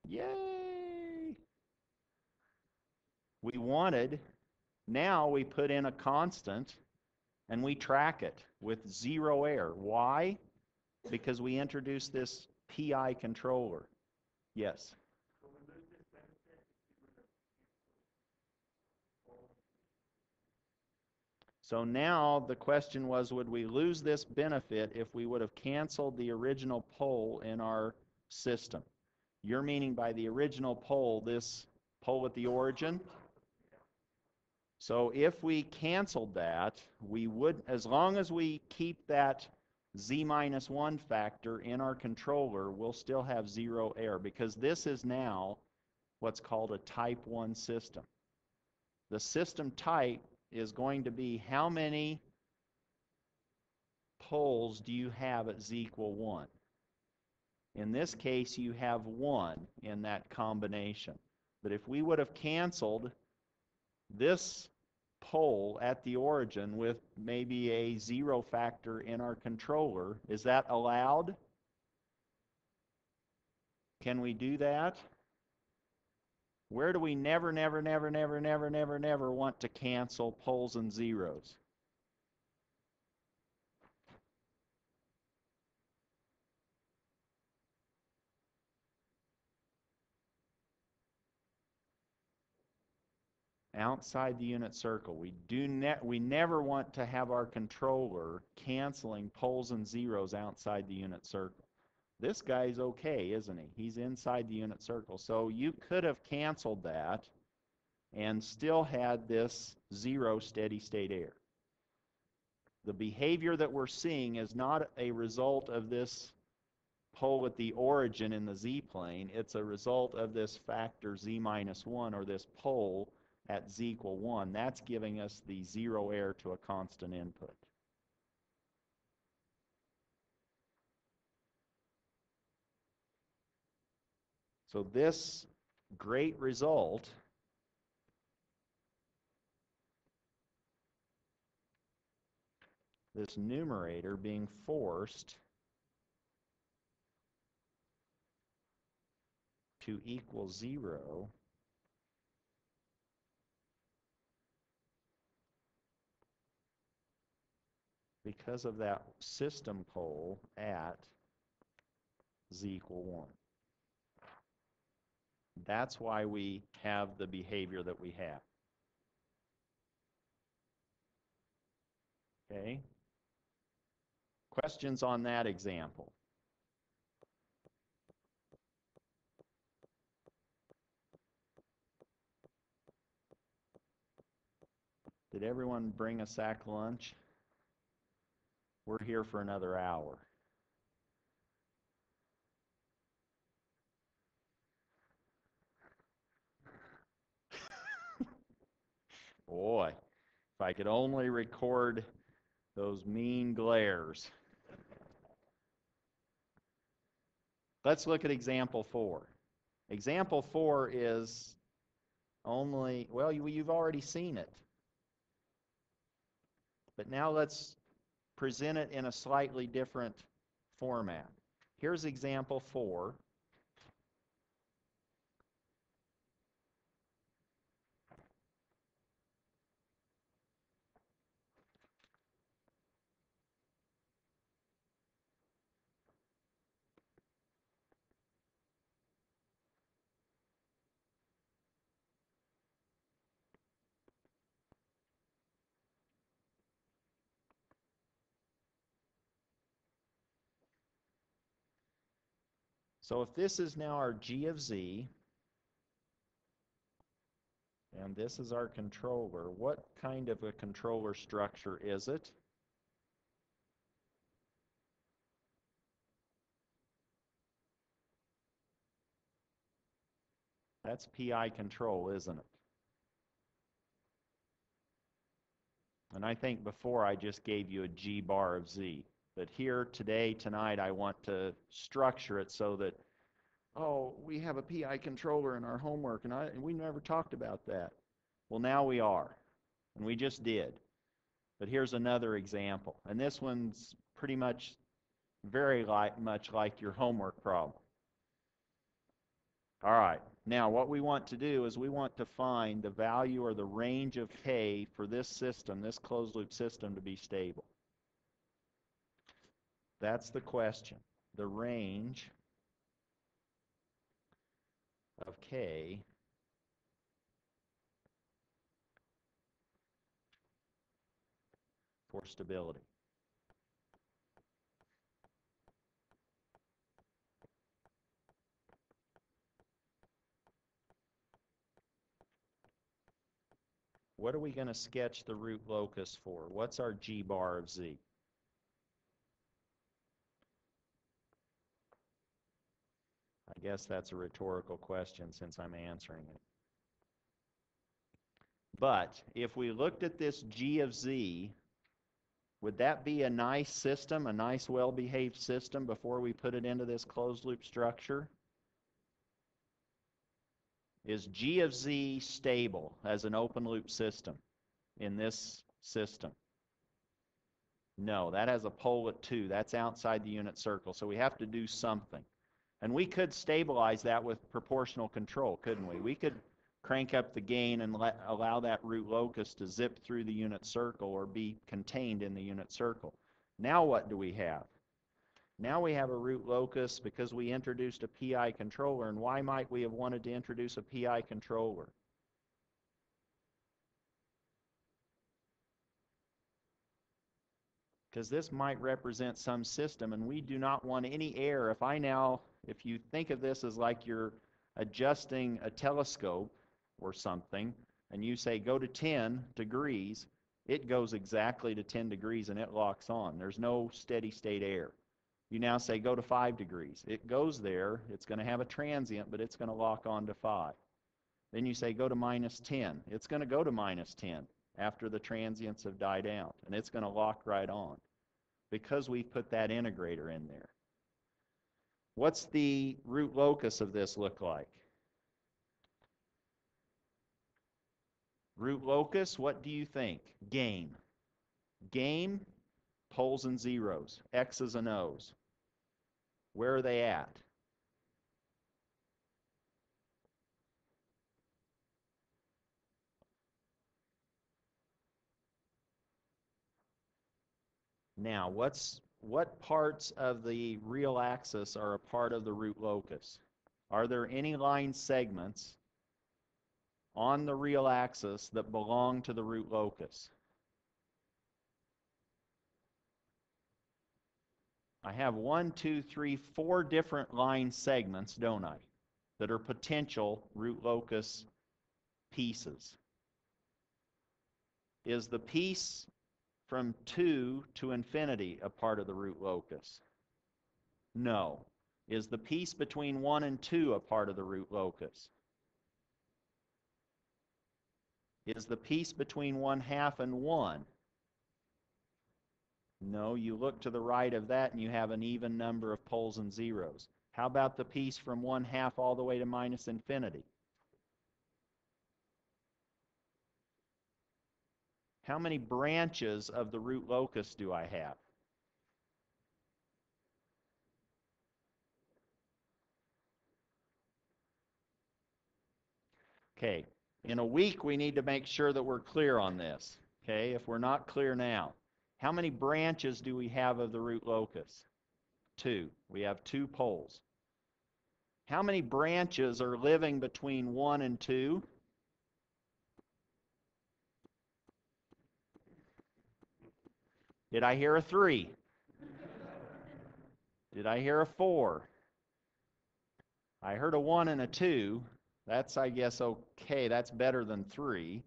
Yay! We wanted, now we put in a constant and we track it with 0 error. Why? Because we introduced this PI controller. Yes? So now the question was, would we lose this benefit if we would have canceled the original pole in our system? You're meaning by the original pole, this pole at the origin? So if we canceled that, we would, as long as we keep that z minus 1 factor in our controller, we'll still have 0 error, because this is now what's called a type 1 system. The system type is going to be how many poles do you have at z equal 1? In this case, you have 1 in that combination. But if we would have canceled this pole at the origin with maybe a 0 factor in our controller, is that allowed? Can we do that? Where do we never want to cancel poles and zeros? Outside the unit circle. We never want to have our controller canceling poles and zeros outside the unit circle. This guy's okay, isn't he? He's inside the unit circle. So you could have canceled that and still had this 0 steady state error. The behavior that we're seeing is not a result of this pole at the origin in the z-plane. It's a result of this factor z minus 1, or this pole at z equal 1. That's giving us the 0 error to a constant input. So this great result this numerator being forced to equal 0 because of that system pole at z equal 1. That's why we have the behavior that we have. Okay? Questions on that example? Did everyone bring a sack lunch? We're here for another hour. Boy, if I could only record those mean glares. Let's look at example 4. Example 4 is only, well, you've already seen it. But now let's present it in a slightly different format. Here's example 4. So if this is now our g of z, And this is our controller. What kind of a controller structure is it? That's PI control, isn't it? And I think before I just gave you a G bar of Z. But here, today, tonight, I want to structure it so that, oh, we have a PI controller in our homework, and we never talked about that. Well, now we are, and we just did. But here's another example. And this one's pretty much very much like your homework problem. All right, now what we want to do is we want to find the value or the range of K for this system, this closed loop system, to be stable. That's the question. The range of K for stability. What are we going to sketch the root locus for? What's our G bar of Z? I guess that's a rhetorical question since I'm answering it. But if we looked at this G of Z, would that be a nice system, a nice well-behaved system before we put it into this closed loop structure? Is G of Z stable as an open loop system in this system? No, that has a pole at 2. That's outside the unit circle, so we have to do something. And we could stabilize that with proportional control, couldn't we? We could crank up the gain and allow that root locus to zip through the unit circle or be contained in the unit circle. Now what do we have? Now we have a root locus because we introduced a PI controller. And why might we have wanted to introduce a PI controller? Because this might represent some system, and we do not want any error. If you think of this as like you're adjusting a telescope or something, and you say go to 10 degrees, it goes exactly to 10 degrees and it locks on. There's no steady state error. You now say go to 5 degrees. It goes there. It's going to have a transient, but it's going to lock on to 5. Then you say go to minus 10. It's going to go to minus 10 after the transients have died out, and it's going to lock right on because we've put that integrator in there. What's the root locus of this look like? Root locus, what do you think? Game. Game, poles and zeros, X's and O's. Where are they at? Now, what parts of the real axis are a part of the root locus? Are there any line segments on the real axis that belong to the root locus? I have 1, 2, 3, 4 different line segments, don't I, that are potential root locus pieces. Is the piece from 2 to infinity a part of the root locus? No. Is the piece between 1 and 2 a part of the root locus? Is the piece between 1/2 and 1? No, you look to the right of that and you have an even number of poles and zeros. How about the piece from 1/2 all the way to minus infinity? How many branches of the root locus do I have? Okay, in a week we need to make sure that we're clear on this. Okay, if we're not clear now, how many branches do we have of the root locus? 2. We have 2 poles. How many branches are living between 1 and 2? Did I hear a 3? Did I hear a 4? I heard a 1 and a 2. That's, I guess, okay. That's better than 3.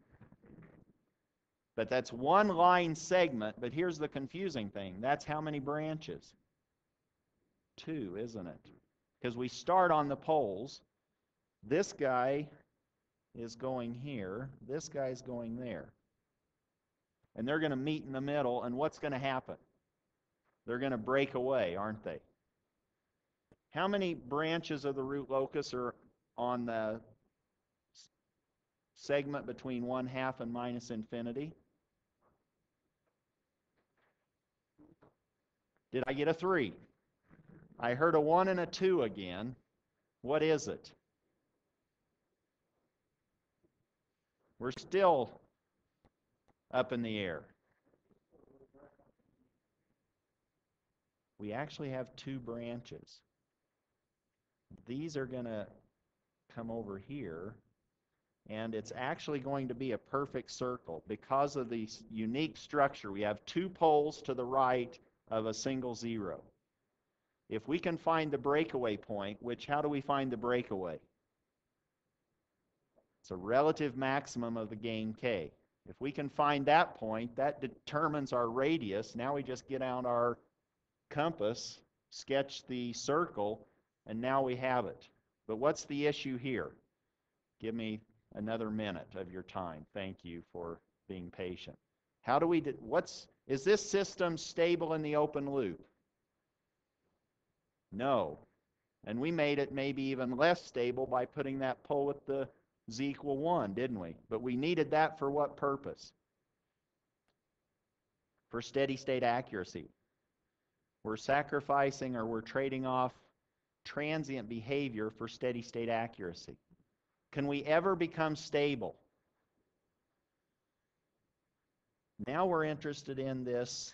But that's one line segment. But here's the confusing thing. That's how many branches? 2, isn't it? Because we start on the poles. This guy is going here. This guy's going there. And they're going to meet in the middle. And what's going to happen? They're going to break away, aren't they? How many branches of the root locus are on the segment between 1/2 and minus infinity? Did I get a 3? I heard a 1 and a 2 again. What is it? We're still up in the air. We actually have 2 branches. These are going to come over here, and it's actually going to be a perfect circle because of the unique structure. We have 2 poles to the right of a single 0. If we can find the breakaway point, which how do we find the breakaway? It's a relative maximum of the gain k. If we can find that point, that determines our radius. Now we just get out our compass, sketch the circle, and now we have it. But what's the issue here? Give me another minute of your time. Thank you for being patient. How do we is this system stable in the open loop? No. And we made it maybe even less stable by putting that pole with the z = 1, didn't we? But we needed that for what purpose? For steady state accuracy. We're sacrificing, or we're trading off transient behavior for steady state accuracy. Can we ever become stable? Now we're interested in this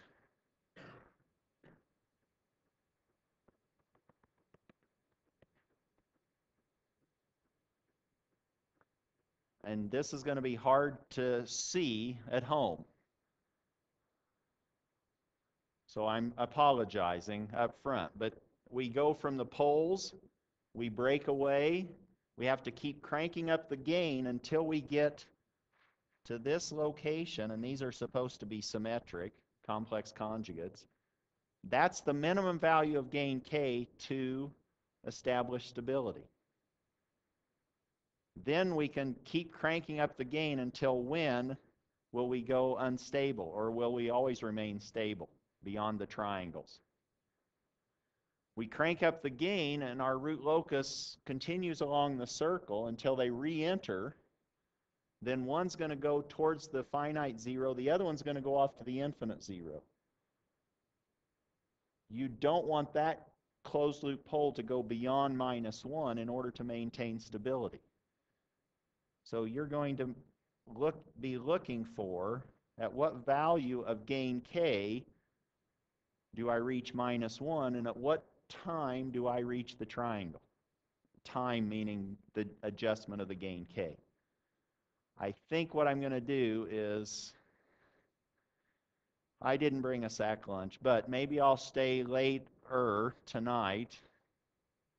and this is going to be hard to see at home. So I'm apologizing up front, but we go from the poles, we break away, we have to keep cranking up the gain until we get to this location, and these are supposed to be symmetric, complex conjugates. That's the minimum value of gain k to establish stability. Then we can keep cranking up the gain until when will we go unstable, or will we always remain stable beyond the triangles? We crank up the gain and our root locus continues along the circle until they re-enter. Then one's going to go towards the finite 0, the other one's going to go off to the infinite 0. You don't want that closed loop pole to go beyond -1 in order to maintain stability. So you're going to be looking for at what value of gain k do I reach -1, and at what time do I reach the triangle? Time meaning the adjustment of the gain k. I think what I'm going to do is, I didn't bring a sack lunch, but maybe I'll stay later tonight.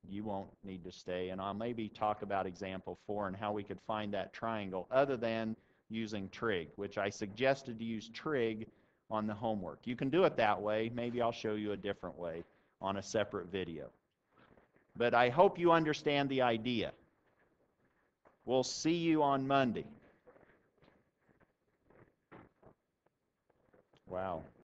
You won't need to stay, and I'll maybe talk about example 4 and how we could find that triangle other than using trig, which I suggested to use trig on the homework. You can do it that way. Maybe I'll show you a different way on a separate video. But I hope you understand the idea. We'll see you on Monday. Wow.